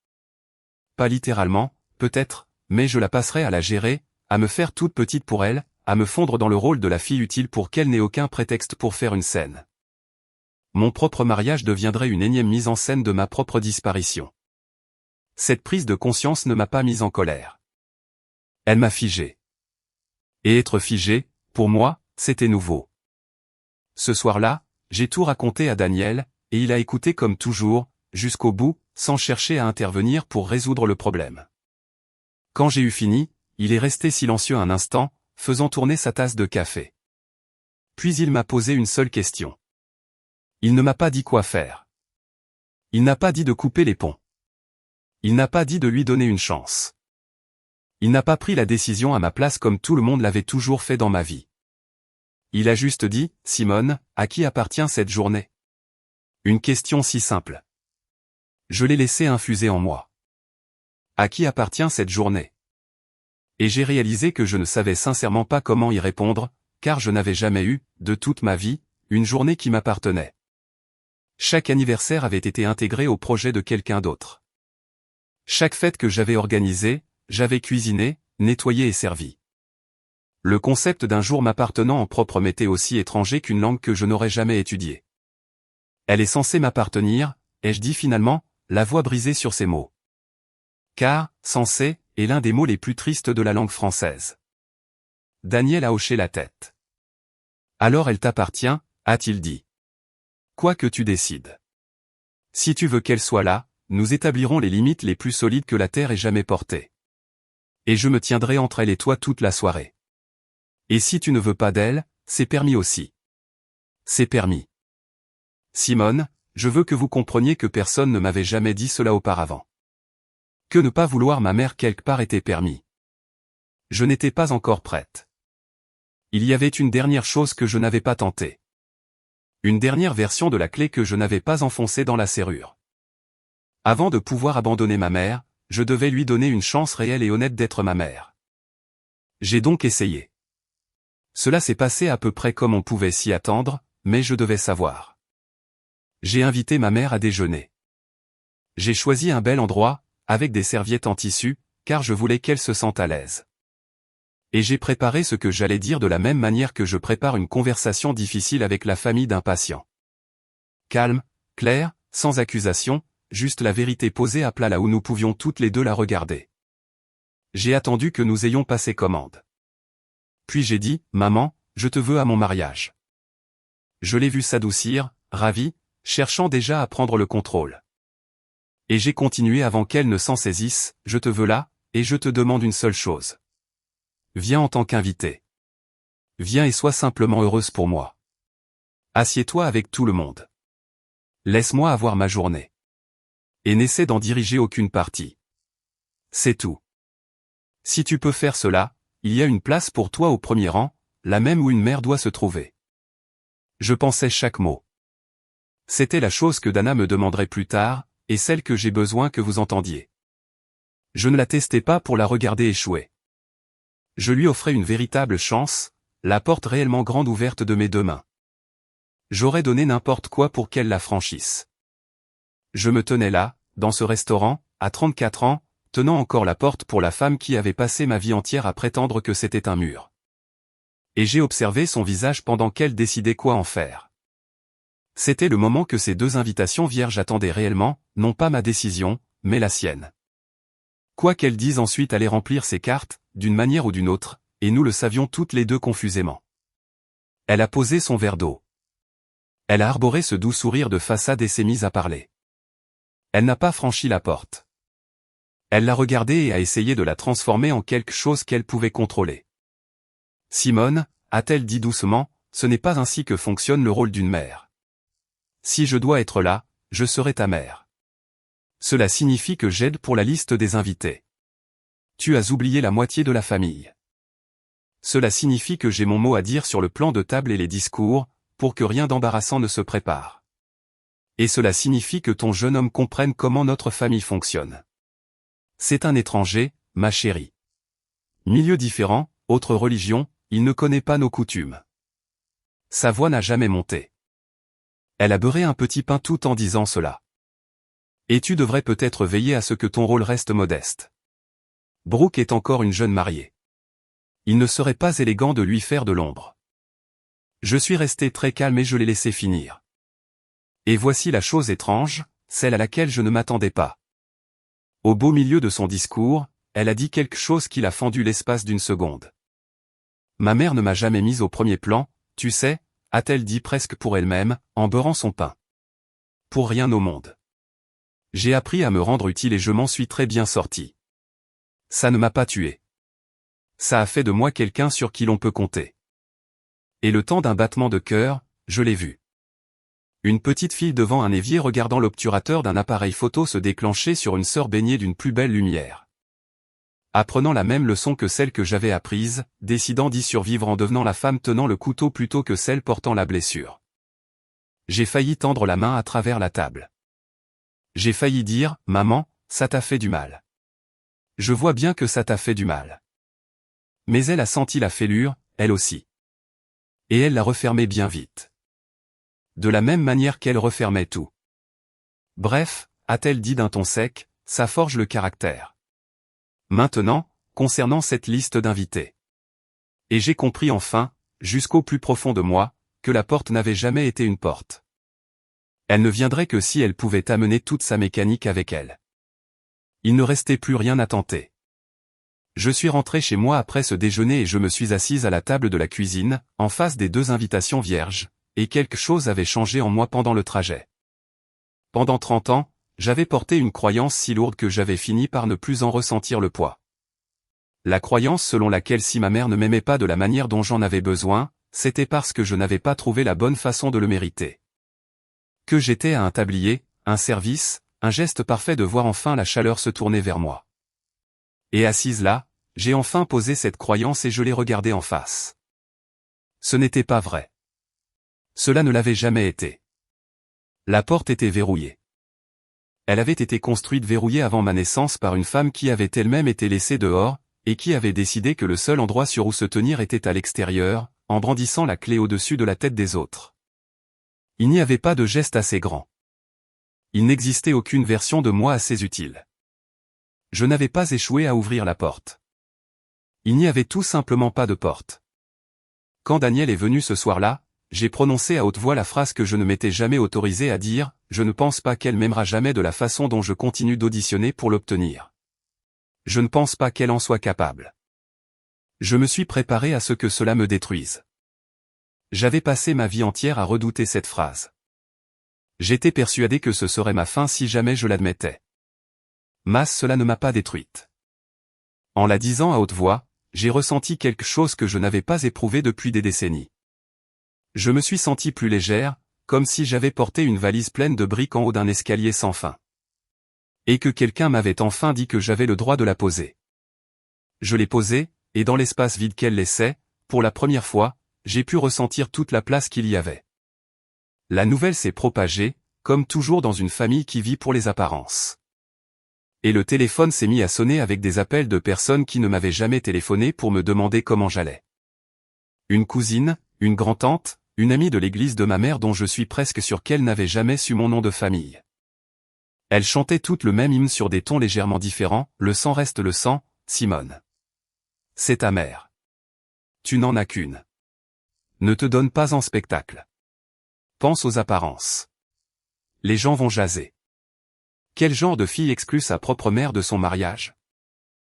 Pas littéralement, peut-être, mais je la passerais à la gérer, à me faire toute petite pour elle, à me fondre dans le rôle de la fille utile pour qu'elle n'ait aucun prétexte pour faire une scène. Mon propre mariage deviendrait une énième mise en scène de ma propre disparition. Cette prise de conscience ne m'a pas mise en colère. Elle m'a figé. Et être figé, pour moi, c'était nouveau. Ce soir-là, j'ai tout raconté à Daniel, et il a écouté comme toujours, jusqu'au bout, sans chercher à intervenir pour résoudre le problème. Quand j'ai eu fini, il est resté silencieux un instant, faisant tourner sa tasse de café. Puis il m'a posé une seule question. Il ne m'a pas dit quoi faire. Il n'a pas dit de couper les ponts. Il n'a pas dit de lui donner une chance. Il n'a pas pris la décision à ma place comme tout le monde l'avait toujours fait dans ma vie. Il a juste dit, « Simone, à qui appartient cette journée ?» Une question si simple. Je l'ai laissé infuser en moi. À qui appartient cette journée? Et j'ai réalisé que je ne savais sincèrement pas comment y répondre, car je n'avais jamais eu, de toute ma vie, une journée qui m'appartenait. Chaque anniversaire avait été intégré au projet de quelqu'un d'autre. Chaque fête que j'avais organisée, j'avais cuisiné, nettoyé et servi. Le concept d'un jour m'appartenant en propre m'était aussi étranger qu'une langue que je n'aurais jamais étudiée. Elle est censée m'appartenir, ai-je dit finalement, la voix brisée sur ces mots. Car, censé, est l'un des mots les plus tristes de la langue française. Daniel a hoché la tête. Alors elle t'appartient, a-t-il dit. Quoi que tu décides. Si tu veux qu'elle soit là, nous établirons les limites les plus solides que la terre ait jamais portées. Et je me tiendrai entre elle et toi toute la soirée. Et si tu ne veux pas d'elle, c'est permis aussi. C'est permis. Simone, je veux que vous compreniez que personne ne m'avait jamais dit cela auparavant. Que ne pas vouloir ma mère quelque part était permis. Je n'étais pas encore prête. Il y avait une dernière chose que je n'avais pas tentée. Une dernière version de la clé que je n'avais pas enfoncée dans la serrure. Avant de pouvoir abandonner ma mère, je devais lui donner une chance réelle et honnête d'être ma mère. J'ai donc essayé. Cela s'est passé à peu près comme on pouvait s'y attendre, mais je devais savoir. J'ai invité ma mère à déjeuner. J'ai choisi un bel endroit, avec des serviettes en tissu, car je voulais qu'elle se sente à l'aise. Et j'ai préparé ce que j'allais dire de la même manière que je prépare une conversation difficile avec la famille d'un patient. Calme, clair, sans accusation, juste la vérité posée à plat là où nous pouvions toutes les deux la regarder. J'ai attendu que nous ayons passé commande. Puis j'ai dit, « Maman, je te veux à mon mariage. » Je l'ai vue s'adoucir, ravie, cherchant déjà à prendre le contrôle. Et j'ai continué avant qu'elle ne s'en saisisse, « Je te veux là, et je te demande une seule chose. Viens en tant qu'invité. Viens et sois simplement heureuse pour moi. Assieds-toi avec tout le monde. Laisse-moi avoir ma journée. Et n'essaie d'en diriger aucune partie. C'est tout. Si tu peux faire cela, il y a une place pour toi au premier rang, la même où une mère doit se trouver. » Je pensais chaque mot. C'était la chose que Dana me demanderait plus tard, et celle que j'ai besoin que vous entendiez. Je ne la testais pas pour la regarder échouer. Je lui offrais une véritable chance, la porte réellement grande ouverte de mes deux mains. J'aurais donné n'importe quoi pour qu'elle la franchisse. Je me tenais là, dans ce restaurant, à 34 ans, tenant encore la porte pour la femme qui avait passé ma vie entière à prétendre que c'était un mur. Et j'ai observé son visage pendant qu'elle décidait quoi en faire. C'était le moment que ces deux invitations vierges attendaient réellement, non pas ma décision, mais la sienne. Quoi qu'elle dise ensuite allait remplir ses cartes, d'une manière ou d'une autre, et nous le savions toutes les deux confusément. Elle a posé son verre d'eau. Elle a arboré ce doux sourire de façade et s'est mise à parler. Elle n'a pas franchi la porte. Elle l'a regardée et a essayé de la transformer en quelque chose qu'elle pouvait contrôler. « Simone, a-t-elle dit doucement, ce n'est pas ainsi que fonctionne le rôle d'une mère. Si je dois être là, je serai ta mère. Cela signifie que j'aide pour la liste des invités. Tu as oublié la moitié de la famille. Cela signifie que j'ai mon mot à dire sur le plan de table et les discours, pour que rien d'embarrassant ne se prépare. Et cela signifie que ton jeune homme comprenne comment notre famille fonctionne. C'est un étranger, ma chérie. Milieu différent, autre religion, il ne connaît pas nos coutumes. Sa voix n'a jamais monté. Elle a beurré un petit pain tout en disant cela. Et tu devrais peut-être veiller à ce que ton rôle reste modeste. Brooke est encore une jeune mariée. Il ne serait pas élégant de lui faire de l'ombre. Je suis resté très calme et je l'ai laissé finir. Et voici la chose étrange, celle à laquelle je ne m'attendais pas. Au beau milieu de son discours, elle a dit quelque chose qui l'a fendu l'espace d'une seconde. Ma mère ne m'a jamais mise au premier plan, tu sais, a-t-elle dit presque pour elle-même, en beurrant son pain. Pour rien au monde. J'ai appris à me rendre utile et je m'en suis très bien sorti. Ça ne m'a pas tué. Ça a fait de moi quelqu'un sur qui l'on peut compter. Et le temps d'un battement de cœur, je l'ai vu. Une petite fille devant un évier regardant l'obturateur d'un appareil photo se déclencher sur une sœur baignée d'une plus belle lumière. Apprenant la même leçon que celle que j'avais apprise, décidant d'y survivre en devenant la femme tenant le couteau plutôt que celle portant la blessure. J'ai failli tendre la main à travers la table. J'ai failli dire, « Maman, ça t'a fait du mal. » Je vois bien que ça t'a fait du mal. Mais elle a senti la fêlure, elle aussi. Et elle l'a refermée bien vite. De la même manière qu'elle refermait tout. Bref, a-t-elle dit d'un ton sec, ça forge le caractère. Maintenant, concernant cette liste d'invités. Et j'ai compris enfin, jusqu'au plus profond de moi, que la porte n'avait jamais été une porte. Elle ne viendrait que si elle pouvait amener toute sa mécanique avec elle. Il ne restait plus rien à tenter. Je suis rentré chez moi après ce déjeuner et je me suis assise à la table de la cuisine, en face des 2 invitations vierges, et quelque chose avait changé en moi pendant le trajet. Pendant 30 ans, j'avais porté une croyance si lourde que j'avais fini par ne plus en ressentir le poids. La croyance selon laquelle si ma mère ne m'aimait pas de la manière dont j'en avais besoin, c'était parce que je n'avais pas trouvé la bonne façon de le mériter. Que j'étais à un tablier, un service, un geste parfait de voir enfin la chaleur se tourner vers moi. Et assise là, j'ai enfin posé cette croyance et je l'ai regardée en face. Ce n'était pas vrai. Cela ne l'avait jamais été. La porte était verrouillée. Elle avait été construite verrouillée avant ma naissance par une femme qui avait elle-même été laissée dehors, et qui avait décidé que le seul endroit sur où se tenir était à l'extérieur, en brandissant la clé au-dessus de la tête des autres. Il n'y avait pas de geste assez grand. Il n'existait aucune version de moi assez utile. Je n'avais pas échoué à ouvrir la porte. Il n'y avait tout simplement pas de porte. Quand Daniel est venu ce soir-là, j'ai prononcé à haute voix la phrase que je ne m'étais jamais autorisé à dire, je ne pense pas qu'elle m'aimera jamais de la façon dont je continue d'auditionner pour l'obtenir. Je ne pense pas qu'elle en soit capable. Je me suis préparé à ce que cela me détruise. J'avais passé ma vie entière à redouter cette phrase. J'étais persuadé que ce serait ma fin si jamais je l'admettais. Mas cela ne m'a pas détruite. En la disant à haute voix, j'ai ressenti quelque chose que je n'avais pas éprouvé depuis des décennies. Je me suis senti plus légère, comme si j'avais porté une valise pleine de briques en haut d'un escalier sans fin. Et que quelqu'un m'avait enfin dit que j'avais le droit de la poser. Je l'ai posée, et dans l'espace vide qu'elle laissait, pour la première fois, j'ai pu ressentir toute la place qu'il y avait. La nouvelle s'est propagée, comme toujours dans une famille qui vit pour les apparences. Et le téléphone s'est mis à sonner avec des appels de personnes qui ne m'avaient jamais téléphoné pour me demander comment j'allais. Une cousine, une grand-tante, une amie de l'église de ma mère dont je suis presque sûr qu'elle n'avait jamais su mon nom de famille. Elles chantaient toutes le même hymne sur des tons légèrement différents, le sang reste le sang, Simone. C'est ta mère. Tu n'en as qu'une. Ne te donne pas en spectacle. Pense aux apparences. Les gens vont jaser. Quel genre de fille exclut sa propre mère de son mariage?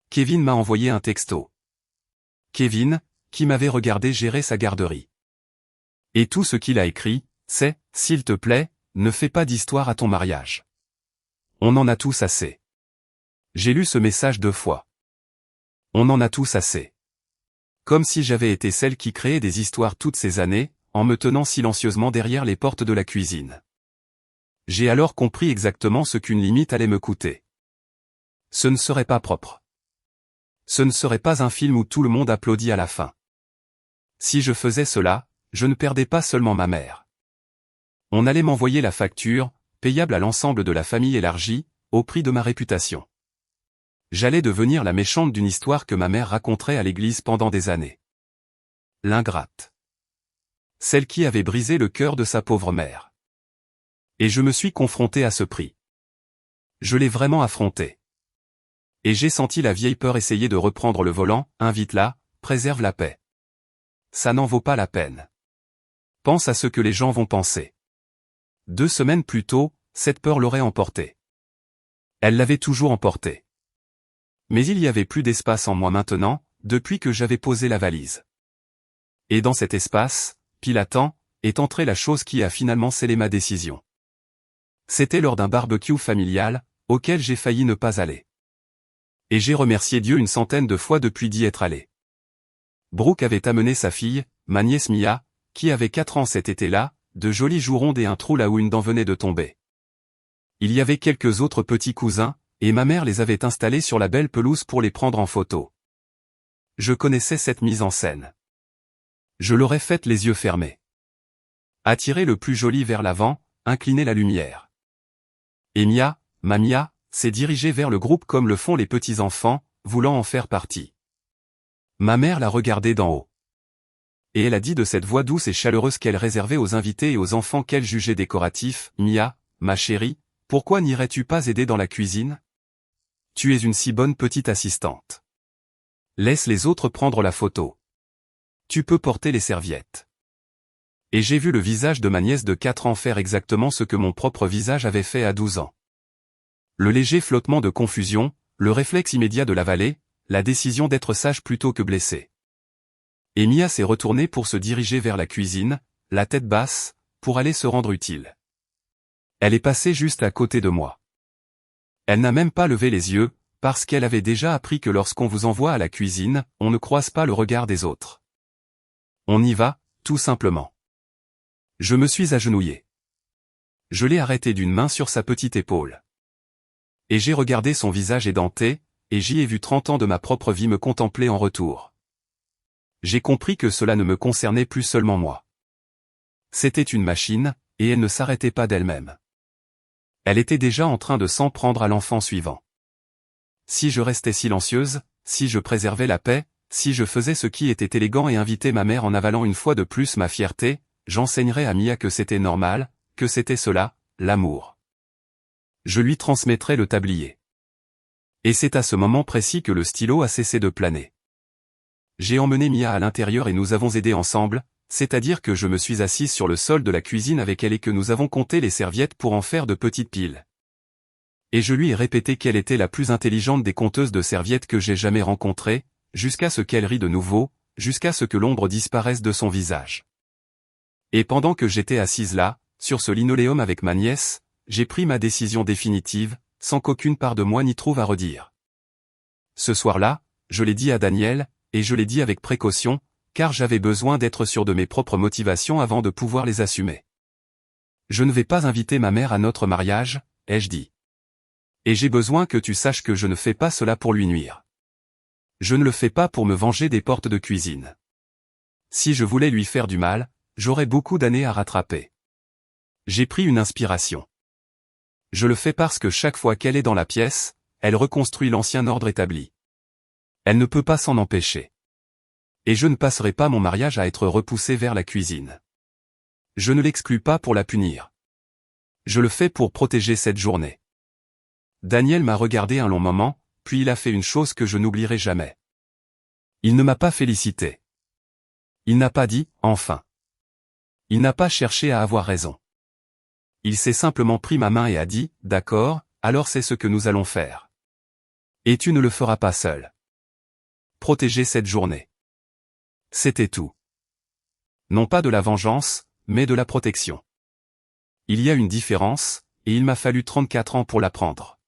Kevin m'a envoyé un texto. Kevin, qui m'avait regardé gérer sa garderie. Et tout ce qu'il a écrit, c'est, s'il te plaît, ne fais pas d'histoire à ton mariage. On en a tous assez. J'ai lu ce message 2 fois. On en a tous assez. Comme si j'avais été celle qui créait des histoires toutes ces années, en me tenant silencieusement derrière les portes de la cuisine. J'ai alors compris exactement ce qu'une limite allait me coûter. Ce ne serait pas propre. Ce ne serait pas un film où tout le monde applaudit à la fin. Si je faisais cela, je ne perdais pas seulement ma mère. On allait m'envoyer la facture, payable à l'ensemble de la famille élargie, au prix de ma réputation. J'allais devenir la méchante d'une histoire que ma mère raconterait à l'église pendant des années. L'ingrate. Celle qui avait brisé le cœur de sa pauvre mère. Et je me suis confronté à ce prix. Je l'ai vraiment affronté. Et j'ai senti la vieille peur essayer de reprendre le volant, invite-la, préserve la paix. Ça n'en vaut pas la peine. Pense à ce que les gens vont penser. 2 semaines plus tôt, cette peur l'aurait emporté. Elle l'avait toujours emporté. Mais il y avait plus d'espace en moi maintenant, depuis que j'avais posé la valise. Et dans cet espace, pile à temps, est entrée la chose qui a finalement scellé ma décision. C'était lors d'un barbecue familial, auquel j'ai failli ne pas aller. Et j'ai remercié Dieu une centaine de fois depuis d'y être allé. Brooke avait amené sa fille, ma nièce Mia, qui avait 4 ans cet été-là, de jolies joues rondes et un trou là où une dent venait de tomber. Il y avait quelques autres petits cousins, et ma mère les avait installés sur la belle pelouse pour les prendre en photo. Je connaissais cette mise en scène. Je l'aurais faite les yeux fermés. Attirer le plus joli vers l'avant, incliner la lumière. Et Mia, ma Mia, s'est dirigée vers le groupe comme le font les petits enfants, voulant en faire partie. Ma mère l'a regardée d'en haut. Et elle a dit de cette voix douce et chaleureuse qu'elle réservait aux invités et aux enfants qu'elle jugeait décoratifs, « Mia, ma chérie, pourquoi n'irais-tu pas aider dans la cuisine? Tu es une si bonne petite assistante. Laisse les autres prendre la photo. Tu peux porter les serviettes. » Et j'ai vu le visage de ma nièce de 4 ans faire exactement ce que mon propre visage avait fait à 12 ans. Le léger flottement de confusion, le réflexe immédiat de l'avaler, la décision d'être sage plutôt que blessée. Et Mia s'est retournée pour se diriger vers la cuisine, la tête basse, pour aller se rendre utile. Elle est passée juste à côté de moi. Elle n'a même pas levé les yeux, parce qu'elle avait déjà appris que lorsqu'on vous envoie à la cuisine, on ne croise pas le regard des autres. On y va, tout simplement. Je me suis agenouillé. Je l'ai arrêté d'une main sur sa petite épaule. Et j'ai regardé son visage édenté, et j'y ai vu 30 ans de ma propre vie me contempler en retour. J'ai compris que cela ne me concernait plus seulement moi. C'était une machine, et elle ne s'arrêtait pas d'elle-même. Elle était déjà en train de s'en prendre à l'enfant suivant. Si je restais silencieuse, si je préservais la paix, si je faisais ce qui était élégant et invitais ma mère en avalant une fois de plus ma fierté, j'enseignerais à Mia que c'était normal, que c'était cela, l'amour. Je lui transmettrais le tablier. Et c'est à ce moment précis que le stylo a cessé de planer. J'ai emmené Mia à l'intérieur et nous avons aidé ensemble, c'est-à-dire que je me suis assise sur le sol de la cuisine avec elle et que nous avons compté les serviettes pour en faire de petites piles. Et je lui ai répété qu'elle était la plus intelligente des compteuses de serviettes que j'ai jamais rencontrées, jusqu'à ce qu'elle rie de nouveau, jusqu'à ce que l'ombre disparaisse de son visage. Et pendant que j'étais assise là, sur ce linoléum avec ma nièce, j'ai pris ma décision définitive, sans qu'aucune part de moi n'y trouve à redire. Ce soir-là, je l'ai dit à Daniel, et je l'ai dit avec précaution, car j'avais besoin d'être sûr de mes propres motivations avant de pouvoir les assumer. Je ne vais pas inviter ma mère à notre mariage, ai-je dit. Et j'ai besoin que tu saches que je ne fais pas cela pour lui nuire. Je ne le fais pas pour me venger des portes de cuisine. Si je voulais lui faire du mal, j'aurais beaucoup d'années à rattraper. J'ai pris une inspiration. Je le fais parce que chaque fois qu'elle est dans la pièce, elle reconstruit l'ancien ordre établi. Elle ne peut pas s'en empêcher. Et je ne passerai pas mon mariage à être repoussé vers la cuisine. Je ne l'exclus pas pour la punir. Je le fais pour protéger cette journée. Daniel m'a regardé un long moment, puis il a fait une chose que je n'oublierai jamais. Il ne m'a pas félicité. Il n'a pas dit « enfin ». Il n'a pas cherché à avoir raison. Il s'est simplement pris ma main et a dit « d'accord, alors c'est ce que nous allons faire. Et tu ne le feras pas seul. Protéger cette journée. » C'était tout. Non pas de la vengeance, mais de la protection. Il y a une différence, et il m'a fallu 34 ans pour l'apprendre.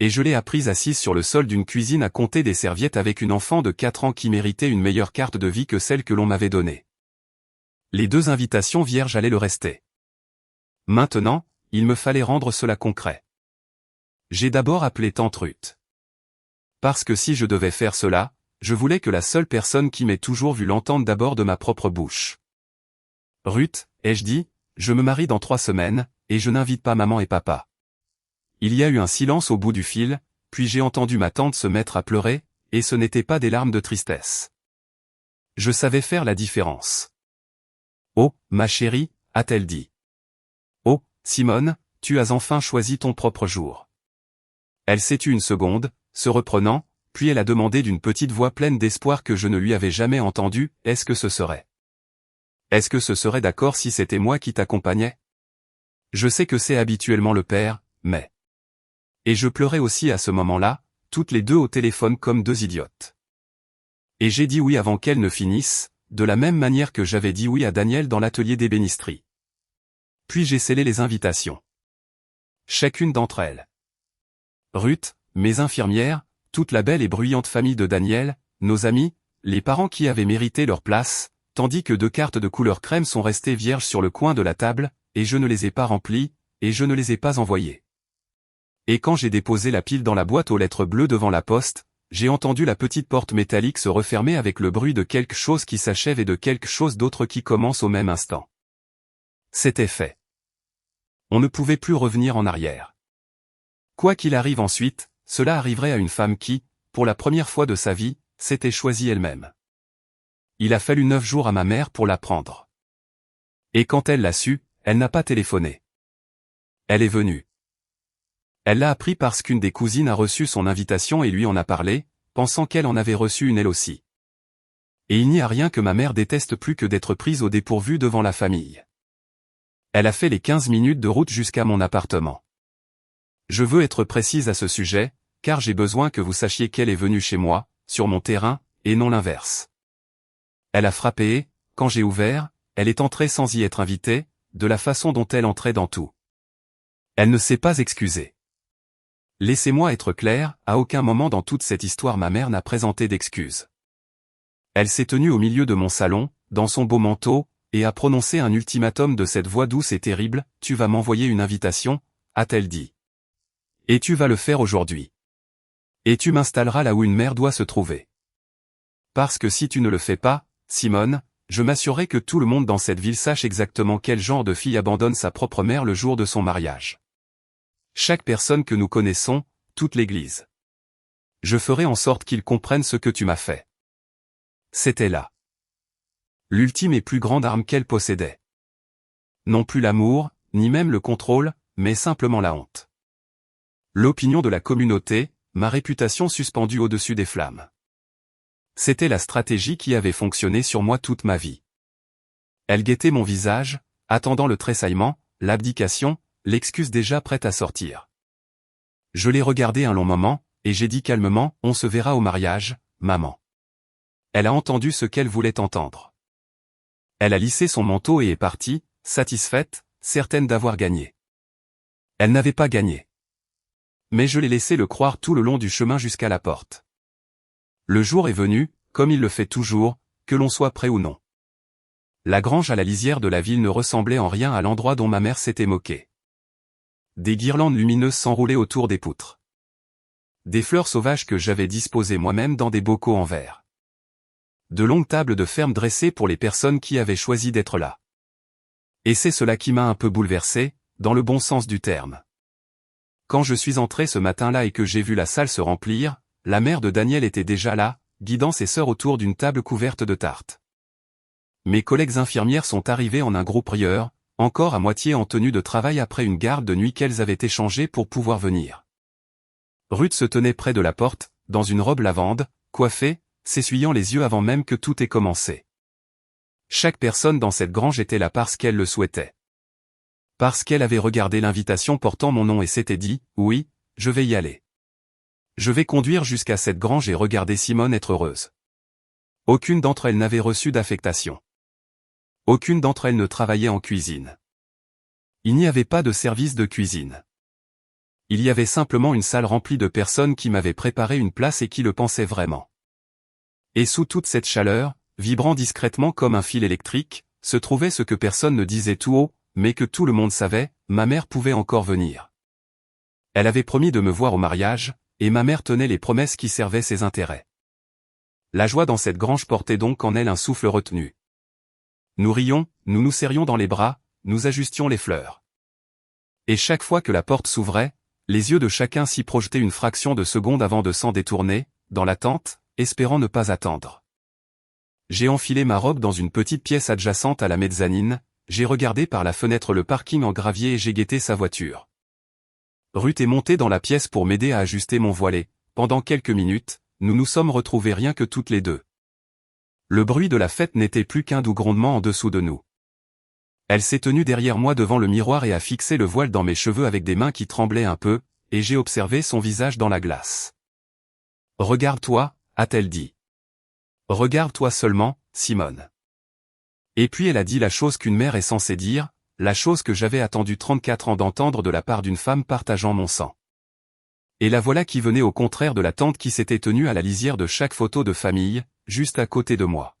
Et je l'ai apprise assise sur le sol d'une cuisine à compter des serviettes avec une enfant de 4 ans qui méritait une meilleure carte de vie que celle que l'on m'avait donnée. Les 2 invitations vierges allaient le rester. Maintenant, il me fallait rendre cela concret. J'ai d'abord appelé tante Ruth. Parce que si je devais faire cela, je voulais que la seule personne qui m'ait toujours vu l'entende d'abord de ma propre bouche. Ruth, ai-je dit, je me marie dans 3 semaines, et je n'invite pas maman et papa. Il y a eu un silence au bout du fil, puis j'ai entendu ma tante se mettre à pleurer, et ce n'étaient pas des larmes de tristesse. Je savais faire la différence. Oh, ma chérie, a-t-elle dit. Oh, Simone, tu as enfin choisi ton propre jour. Elle s'est tue une seconde, se reprenant, puis elle a demandé d'une petite voix pleine d'espoir que je ne lui avais jamais entendue, est-ce que ce serait? Est-ce que ce serait d'accord si c'était moi qui t'accompagnais? Je sais que c'est habituellement le père, mais... Et je pleurais aussi à ce moment-là, toutes les 2 au téléphone comme 2 idiotes. Et j'ai dit oui avant qu'elle ne finisse, de la même manière que j'avais dit oui à Daniel dans l'atelier d'ébénisterie. Puis j'ai scellé les invitations. Chacune d'entre elles. Ruth, mes infirmières, toute la belle et bruyante famille de Daniel, nos amis, les parents qui avaient mérité leur place, tandis que 2 cartes de couleur crème sont restées vierges sur le coin de la table, et je ne les ai pas remplies, et je ne les ai pas envoyées. Et quand j'ai déposé la pile dans la boîte aux lettres bleues devant la poste, j'ai entendu la petite porte métallique se refermer avec le bruit de quelque chose qui s'achève et de quelque chose d'autre qui commence au même instant. C'était fait. On ne pouvait plus revenir en arrière. Quoi qu'il arrive ensuite, cela arriverait à une femme qui, pour la première fois de sa vie, s'était choisie elle-même. Il a fallu 9 jours à ma mère pour l'apprendre. Et quand elle l'a su, elle n'a pas téléphoné. Elle est venue. Elle l'a appris parce qu'une des cousines a reçu son invitation et lui en a parlé, pensant qu'elle en avait reçu une elle aussi. Et il n'y a rien que ma mère déteste plus que d'être prise au dépourvu devant la famille. Elle a fait les 15 minutes de route jusqu'à mon appartement. Je veux être précise à ce sujet, car j'ai besoin que vous sachiez qu'elle est venue chez moi, sur mon terrain, et non l'inverse. Elle a frappé et, quand j'ai ouvert, elle est entrée sans y être invitée, de la façon dont elle entrait dans tout. Elle ne s'est pas excusée. Laissez-moi être clair, à aucun moment dans toute cette histoire ma mère n'a présenté d'excuses. Elle s'est tenue au milieu de mon salon, dans son beau manteau, et a prononcé un ultimatum de cette voix douce et terrible, « Tu vas m'envoyer une invitation ?» a-t-elle dit. « Et tu vas le faire aujourd'hui. Et tu m'installeras là où une mère doit se trouver. Parce que si tu ne le fais pas, Simone, je m'assurerai que tout le monde dans cette ville sache exactement quel genre de fille abandonne sa propre mère le jour de son mariage. Chaque personne que nous connaissons, toute l'Église. Je ferai en sorte qu'ils comprennent ce que tu m'as fait. » C'était là l'ultime et plus grande arme qu'elle possédait. Non plus l'amour, ni même le contrôle, mais simplement la honte. L'opinion de la communauté, ma réputation suspendue au-dessus des flammes. C'était la stratégie qui avait fonctionné sur moi toute ma vie. Elle guettait mon visage, attendant le tressaillement, l'abdication, l'excuse déjà prête à sortir. Je l'ai regardée un long moment, et j'ai dit calmement, « On se verra au mariage, maman. » Elle a entendu ce qu'elle voulait entendre. Elle a lissé son manteau et est partie, satisfaite, certaine d'avoir gagné. Elle n'avait pas gagné. Mais je l'ai laissé le croire tout le long du chemin jusqu'à la porte. Le jour est venu, comme il le fait toujours, que l'on soit prêt ou non. La grange à la lisière de la ville ne ressemblait en rien à l'endroit dont ma mère s'était moquée. Des guirlandes lumineuses s'enroulaient autour des poutres. Des fleurs sauvages que j'avais disposées moi-même dans des bocaux en verre. De longues tables de ferme dressées pour les personnes qui avaient choisi d'être là. Et c'est cela qui m'a un peu bouleversé, dans le bon sens du terme. Quand je suis entré ce matin-là et que j'ai vu la salle se remplir, la mère de Daniel était déjà là, guidant ses sœurs autour d'une table couverte de tartes. Mes collègues infirmières sont arrivées en un groupe rieur, encore à moitié en tenue de travail après une garde de nuit qu'elles avaient échangée pour pouvoir venir. Ruth se tenait près de la porte, dans une robe lavande, coiffée, s'essuyant les yeux avant même que tout ait commencé. Chaque personne dans cette grange était là parce qu'elle le souhaitait. Parce qu'elle avait regardé l'invitation portant mon nom et s'était dit, « Oui, je vais y aller. Je vais conduire jusqu'à cette grange et regarder Simone être heureuse. » Aucune d'entre elles n'avait reçu d'affectation. Aucune d'entre elles ne travaillait en cuisine. Il n'y avait pas de service de cuisine. Il y avait simplement une salle remplie de personnes qui m'avaient préparé une place et qui le pensaient vraiment. Et sous toute cette chaleur, vibrant discrètement comme un fil électrique, se trouvait ce que personne ne disait tout haut, mais que tout le monde savait, ma mère pouvait encore venir. Elle avait promis de me voir au mariage, et ma mère tenait les promesses qui servaient ses intérêts. La joie dans cette grange portait donc en elle un souffle retenu. Nous rions, nous nous serrions dans les bras, nous ajustions les fleurs. Et chaque fois que la porte s'ouvrait, les yeux de chacun s'y projetaient une fraction de seconde avant de s'en détourner, dans l'attente, espérant ne pas attendre. J'ai enfilé ma robe dans une petite pièce adjacente à la mezzanine, j'ai regardé par la fenêtre le parking en gravier et j'ai guetté sa voiture. Ruth est montée dans la pièce pour m'aider à ajuster mon voile. Pendant quelques minutes, nous nous sommes retrouvés rien que toutes les deux. Le bruit de la fête n'était plus qu'un doux grondement en dessous de nous. Elle s'est tenue derrière moi devant le miroir et a fixé le voile dans mes cheveux avec des mains qui tremblaient un peu, et j'ai observé son visage dans la glace. « Regarde-toi » a-t-elle dit. « Regarde-toi seulement, Simone. » Et puis elle a dit la chose qu'une mère est censée dire, la chose que j'avais attendu 34 ans d'entendre de la part d'une femme partageant mon sang. Et la voilà qui venait au contraire de la tante qui s'était tenue à la lisière de chaque photo de famille, juste à côté de moi.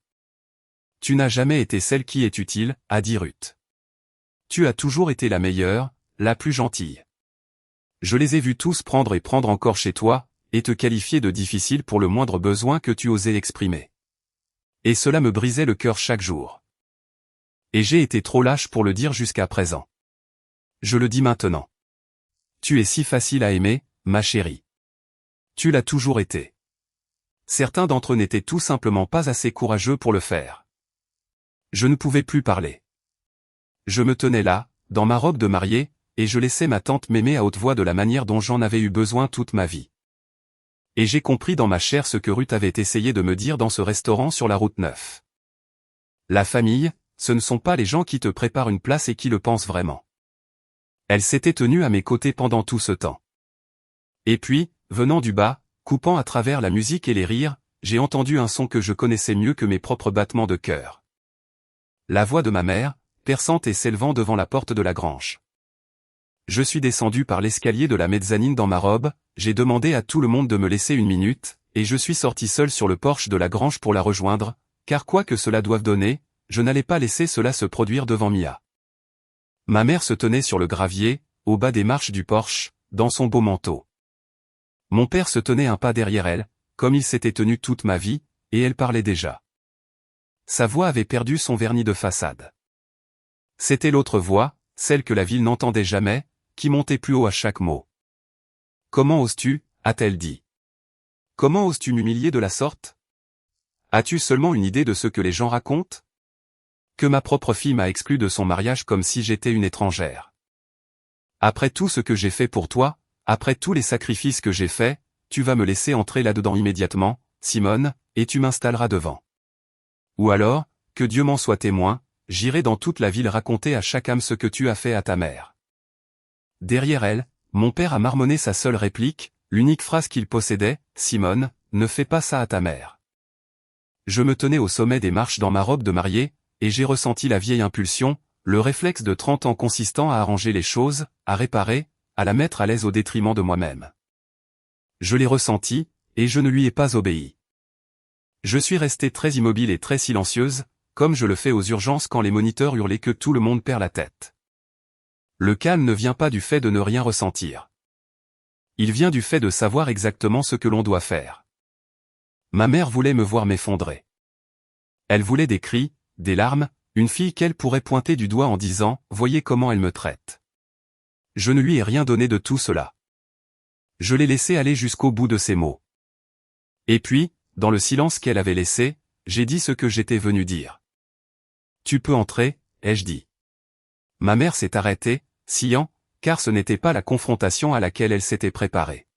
Tu n'as jamais été celle qui est utile, a dit Ruth. Tu as toujours été la meilleure, la plus gentille. Je les ai vus tous prendre et prendre encore chez toi, et te qualifier de difficile pour le moindre besoin que tu osais exprimer. Et cela me brisait le cœur chaque jour. Et j'ai été trop lâche pour le dire jusqu'à présent. Je le dis maintenant. Tu es si facile à aimer, ma chérie. Tu l'as toujours été. Certains d'entre eux n'étaient tout simplement pas assez courageux pour le faire. Je ne pouvais plus parler. Je me tenais là, dans ma robe de mariée, et je laissais ma tante m'aimer à haute voix de la manière dont j'en avais eu besoin toute ma vie. Et j'ai compris dans ma chair ce que Ruth avait essayé de me dire dans ce restaurant sur la route 9. La famille, ce ne sont pas les gens qui te préparent une place et qui le pensent vraiment. Elle s'était tenue à mes côtés pendant tout ce temps. Et puis, venant du bas, coupant à travers la musique et les rires, j'ai entendu un son que je connaissais mieux que mes propres battements de cœur. La voix de ma mère, perçante et s'élevant devant la porte de la grange. Je suis descendu par l'escalier de la mezzanine dans ma robe, j'ai demandé à tout le monde de me laisser une minute, et je suis sorti seul sur le porche de la grange pour la rejoindre, car quoi que cela doive donner, je n'allais pas laisser cela se produire devant Mia. Ma mère se tenait sur le gravier, au bas des marches du porche, dans son beau manteau. Mon père se tenait un pas derrière elle, comme il s'était tenu toute ma vie, et elle parlait déjà. Sa voix avait perdu son vernis de façade. C'était l'autre voix, celle que la ville n'entendait jamais, qui montait plus haut à chaque mot. « Comment oses-tu » a-t-elle dit. « Comment oses-tu m'humilier de la sorte ? As-tu seulement une idée de ce que les gens racontent ? Que ma propre fille m'a exclu de son mariage comme si j'étais une étrangère. Après tout ce que j'ai fait pour toi, après tous les sacrifices que j'ai faits, tu vas me laisser entrer là-dedans immédiatement, Simone, et tu m'installeras devant. Ou alors, que Dieu m'en soit témoin, j'irai dans toute la ville raconter à chaque âme ce que tu as fait à ta mère. » Derrière elle, mon père a marmonné sa seule réplique, l'unique phrase qu'il possédait, « Simone, ne fais pas ça à ta mère. » Je me tenais au sommet des marches dans ma robe de mariée, et j'ai ressenti la vieille impulsion, le réflexe de 30 ans consistant à arranger les choses, à réparer, à la mettre à l'aise au détriment de moi-même. Je l'ai ressenti, et je ne lui ai pas obéi. Je suis restée très immobile et très silencieuse, comme je le fais aux urgences quand les moniteurs hurlent et que tout le monde perd la tête. Le calme ne vient pas du fait de ne rien ressentir. Il vient du fait de savoir exactement ce que l'on doit faire. Ma mère voulait me voir m'effondrer. Elle voulait des cris, des larmes, une fille qu'elle pourrait pointer du doigt en disant « Voyez comment elle me traite ». Je ne lui ai rien donné de tout cela. Je l'ai laissé aller jusqu'au bout de ses mots. Et puis, dans le silence qu'elle avait laissé, j'ai dit ce que j'étais venu dire. « Tu peux entrer » ai-je dit. Ma mère s'est arrêtée, siant, car ce n'était pas la confrontation à laquelle elle s'était préparée.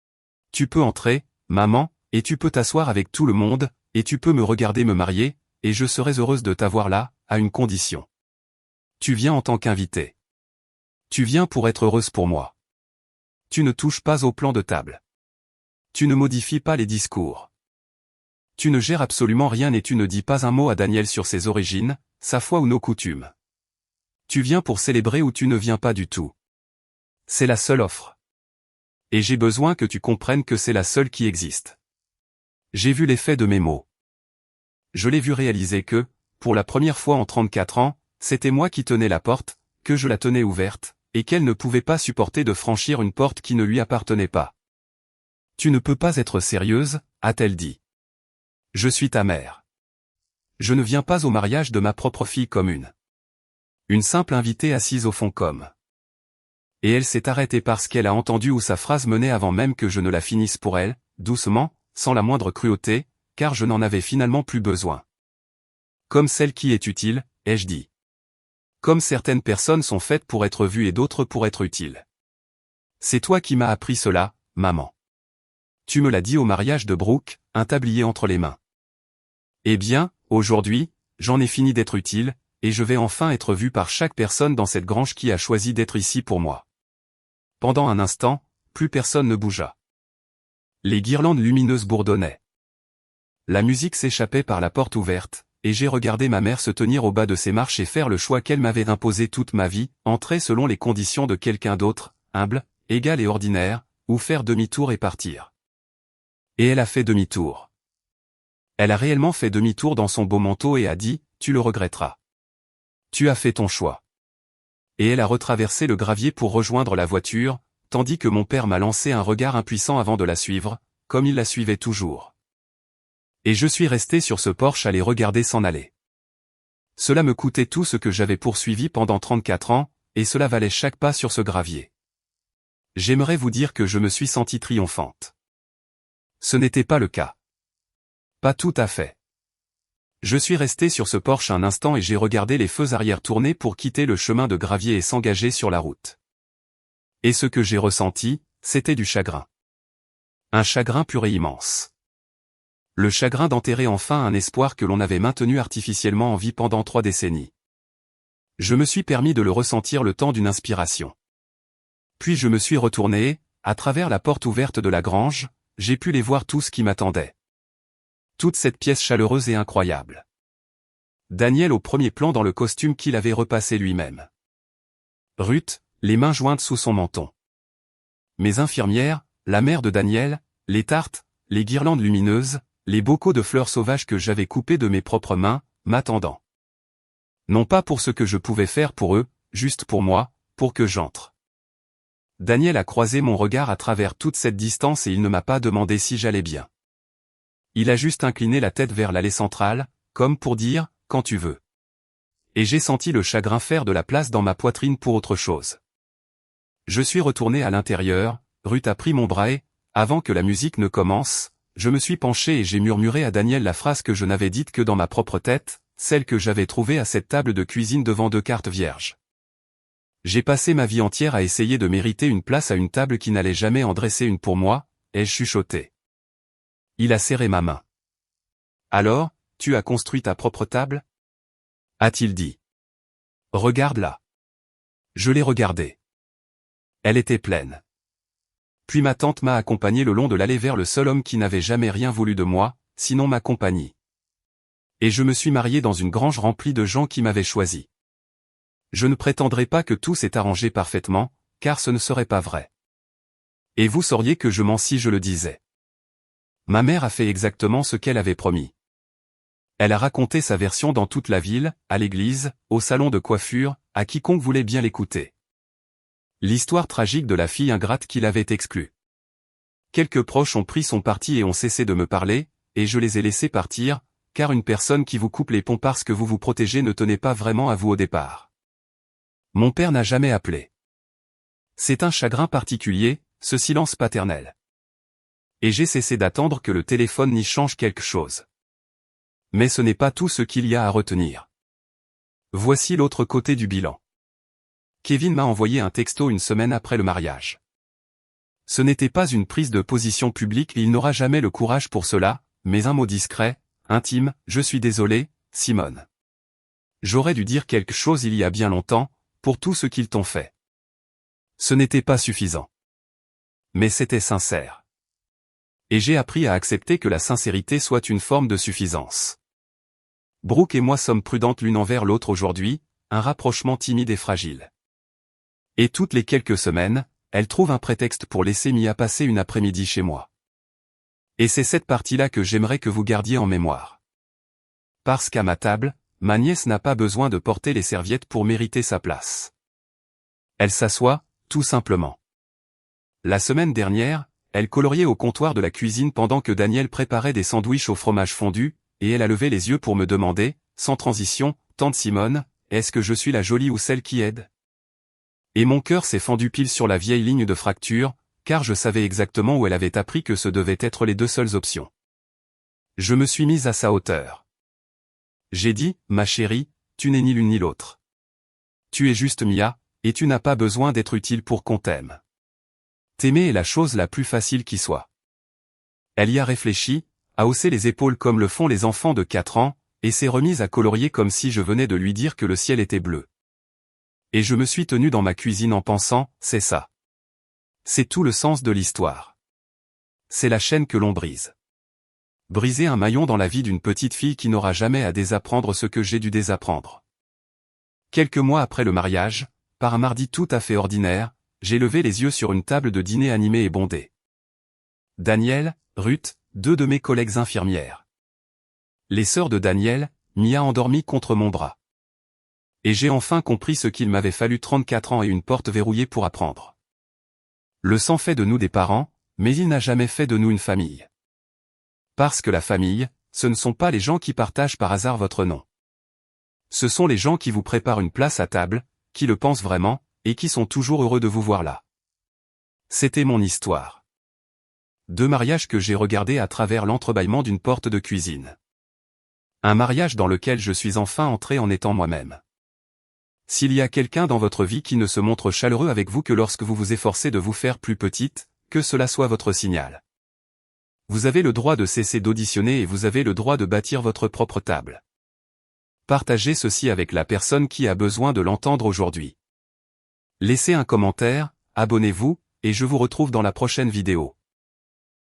« Tu peux entrer, maman, et tu peux t'asseoir avec tout le monde, et tu peux me regarder me marier, et je serai heureuse de t'avoir là, à une condition. Tu viens en tant qu'invité. Tu viens pour être heureuse pour moi. Tu ne touches pas au plan de table. Tu ne modifies pas les discours. Tu ne gères absolument rien et tu ne dis pas un mot à Daniel sur ses origines, sa foi ou nos coutumes. Tu viens pour célébrer ou tu ne viens pas du tout. C'est la seule offre. Et j'ai besoin que tu comprennes que c'est la seule qui existe. J'ai vu l'effet de mes mots. Je l'ai vu réaliser que, pour la première fois en 34 ans, c'était moi qui tenais la porte, que je la tenais ouverte, et qu'elle ne pouvait pas supporter de franchir une porte qui ne lui appartenait pas. « Tu ne peux pas être sérieuse » a-t-elle dit. « Je suis ta mère. Je ne viens pas au mariage de ma propre fille comme une simple invitée assise au fond comme. » Et elle s'est arrêtée parce qu'elle a entendu où sa phrase menait avant même que je ne la finisse pour elle, doucement, sans la moindre cruauté, car je n'en avais finalement plus besoin. « Comme celle qui est utile » ai-je dit. Comme certaines personnes sont faites pour être vues et d'autres pour être utiles. C'est toi qui m'as appris cela, maman. Tu me l'as dit au mariage de Brooke, un tablier entre les mains. Eh bien, aujourd'hui, j'en ai fini d'être utile, et je vais enfin être vue par chaque personne dans cette grange qui a choisi d'être ici pour moi. Pendant un instant, plus personne ne bougea. Les guirlandes lumineuses bourdonnaient. La musique s'échappait par la porte ouverte, et j'ai regardé ma mère se tenir au bas de ses marches et faire le choix qu'elle m'avait imposé toute ma vie, entrer selon les conditions de quelqu'un d'autre, humble, égal et ordinaire, ou faire demi-tour et partir. Et elle a fait demi-tour. Elle a réellement fait demi-tour dans son beau manteau et a dit, tu le regretteras. Tu as fait ton choix. Et elle a retraversé le gravier pour rejoindre la voiture, tandis que mon père m'a lancé un regard impuissant avant de la suivre, comme il la suivait toujours. Et je suis resté sur ce porche à les regarder s'en aller. Cela me coûtait tout ce que j'avais poursuivi pendant 34 ans, et cela valait chaque pas sur ce gravier. J'aimerais vous dire que je me suis sentie triomphante. Ce n'était pas le cas. Pas tout à fait. Je suis resté sur ce porche un instant et j'ai regardé les feux arrière tourner pour quitter le chemin de gravier et s'engager sur la route. Et ce que j'ai ressenti, c'était du chagrin. Un chagrin pur et immense. Le chagrin d'enterrer enfin un espoir que l'on avait maintenu artificiellement en vie pendant 3 décennies. Je me suis permis de le ressentir le temps d'une inspiration. Puis je me suis retourné, à travers la porte ouverte de la grange, j'ai pu les voir tous qui m'attendaient. Toute cette pièce chaleureuse et incroyable. Daniel au premier plan dans le costume qu'il avait repassé lui-même. Ruth, les mains jointes sous son menton. Mes infirmières, la mère de Daniel, les tartes, les guirlandes lumineuses, les bocaux de fleurs sauvages que j'avais coupés de mes propres mains, m'attendant. Non pas pour ce que je pouvais faire pour eux, juste pour moi, pour que j'entre. Daniel a croisé mon regard à travers toute cette distance et il ne m'a pas demandé si j'allais bien. Il a juste incliné la tête vers l'allée centrale, comme pour dire, quand tu veux. Et j'ai senti le chagrin faire de la place dans ma poitrine pour autre chose. Je suis retourné à l'intérieur, Ruth a pris mon bras et, avant que la musique ne commence, je me suis penché et j'ai murmuré à Daniel la phrase que je n'avais dite que dans ma propre tête, celle que j'avais trouvée à cette table de cuisine devant 2 cartes vierges. J'ai passé ma vie entière à essayer de mériter une place à une table qui n'allait jamais en dresser une pour moi, ai-je chuchoté. Il a serré ma main. Alors, tu as construit ta propre table ? A-t-il dit. Regarde-la. Je l'ai regardée. Elle était pleine. Puis ma tante m'a accompagné le long de l'allée vers le seul homme qui n'avait jamais rien voulu de moi, sinon ma compagnie. Et je me suis marié dans une grange remplie de gens qui m'avaient choisi. Je ne prétendrai pas que tout s'est arrangé parfaitement, car ce ne serait pas vrai. Et vous sauriez que je mens si je le disais. Ma mère a fait exactement ce qu'elle avait promis. Elle a raconté sa version dans toute la ville, à l'église, au salon de coiffure, à quiconque voulait bien l'écouter. L'histoire tragique de la fille ingrate qui l'avait exclue. Quelques proches ont pris son parti et ont cessé de me parler, et je les ai laissés partir, car une personne qui vous coupe les ponts parce que vous vous protégez ne tenait pas vraiment à vous au départ. Mon père n'a jamais appelé. C'est un chagrin particulier, ce silence paternel. Et j'ai cessé d'attendre que le téléphone n'y change quelque chose. Mais ce n'est pas tout ce qu'il y a à retenir. Voici l'autre côté du bilan. Kevin m'a envoyé un texto une semaine après le mariage. Ce n'était pas une prise de position publique et il n'aura jamais le courage pour cela, mais un mot discret, intime, je suis désolé, Simone. J'aurais dû dire quelque chose il y a bien longtemps, pour tout ce qu'ils t'ont fait. Ce n'était pas suffisant. Mais c'était sincère. Et j'ai appris à accepter que la sincérité soit une forme de suffisance. Brooke et moi sommes prudentes l'une envers l'autre aujourd'hui, un rapprochement timide et fragile. Et toutes les quelques semaines, elle trouve un prétexte pour laisser Mia passer une après-midi chez moi. Et c'est cette partie-là que j'aimerais que vous gardiez en mémoire. Parce qu'à ma table, ma nièce n'a pas besoin de porter les serviettes pour mériter sa place. Elle s'assoit, tout simplement. La semaine dernière, elle coloriait au comptoir de la cuisine pendant que Daniel préparait des sandwichs au fromage fondu, et elle a levé les yeux pour me demander, sans transition, tante Simone, est-ce que je suis la jolie ou celle qui aide ? Et mon cœur s'est fendu pile sur la vieille ligne de fracture, car je savais exactement où elle avait appris que ce devaient être les 2 seules options. Je me suis mise à sa hauteur. J'ai dit, ma chérie, tu n'es ni l'une ni l'autre. Tu es juste Mia, et tu n'as pas besoin d'être utile pour qu'on t'aime. T'aimer est la chose la plus facile qui soit. Elle y a réfléchi, a haussé les épaules comme le font les enfants de 4 ans, et s'est remise à colorier comme si je venais de lui dire que le ciel était bleu. Et je me suis tenu dans ma cuisine en pensant, c'est ça. C'est tout le sens de l'histoire. C'est la chaîne que l'on brise. Briser un maillon dans la vie d'une petite fille qui n'aura jamais à désapprendre ce que j'ai dû désapprendre. Quelques mois après le mariage, par un mardi tout à fait ordinaire, j'ai levé les yeux sur une table de dîner animée et bondée. Daniel, Ruth, deux de mes collègues infirmières. Les sœurs de Daniel, Mia endormies contre mon bras. Et j'ai enfin compris ce qu'il m'avait fallu 34 ans et une porte verrouillée pour apprendre. Le sang fait de nous des parents, mais il n'a jamais fait de nous une famille. Parce que la famille, ce ne sont pas les gens qui partagent par hasard votre nom. Ce sont les gens qui vous préparent une place à table, qui le pensent vraiment, et qui sont toujours heureux de vous voir là. C'était mon histoire. Deux mariages que j'ai regardés à travers l'entrebâillement d'une porte de cuisine. Un mariage dans lequel je suis enfin entré en étant moi-même. S'il y a quelqu'un dans votre vie qui ne se montre chaleureux avec vous que lorsque vous vous efforcez de vous faire plus petite, que cela soit votre signal. Vous avez le droit de cesser d'auditionner et vous avez le droit de bâtir votre propre table. Partagez ceci avec la personne qui a besoin de l'entendre aujourd'hui. Laissez un commentaire, abonnez-vous, et je vous retrouve dans la prochaine vidéo.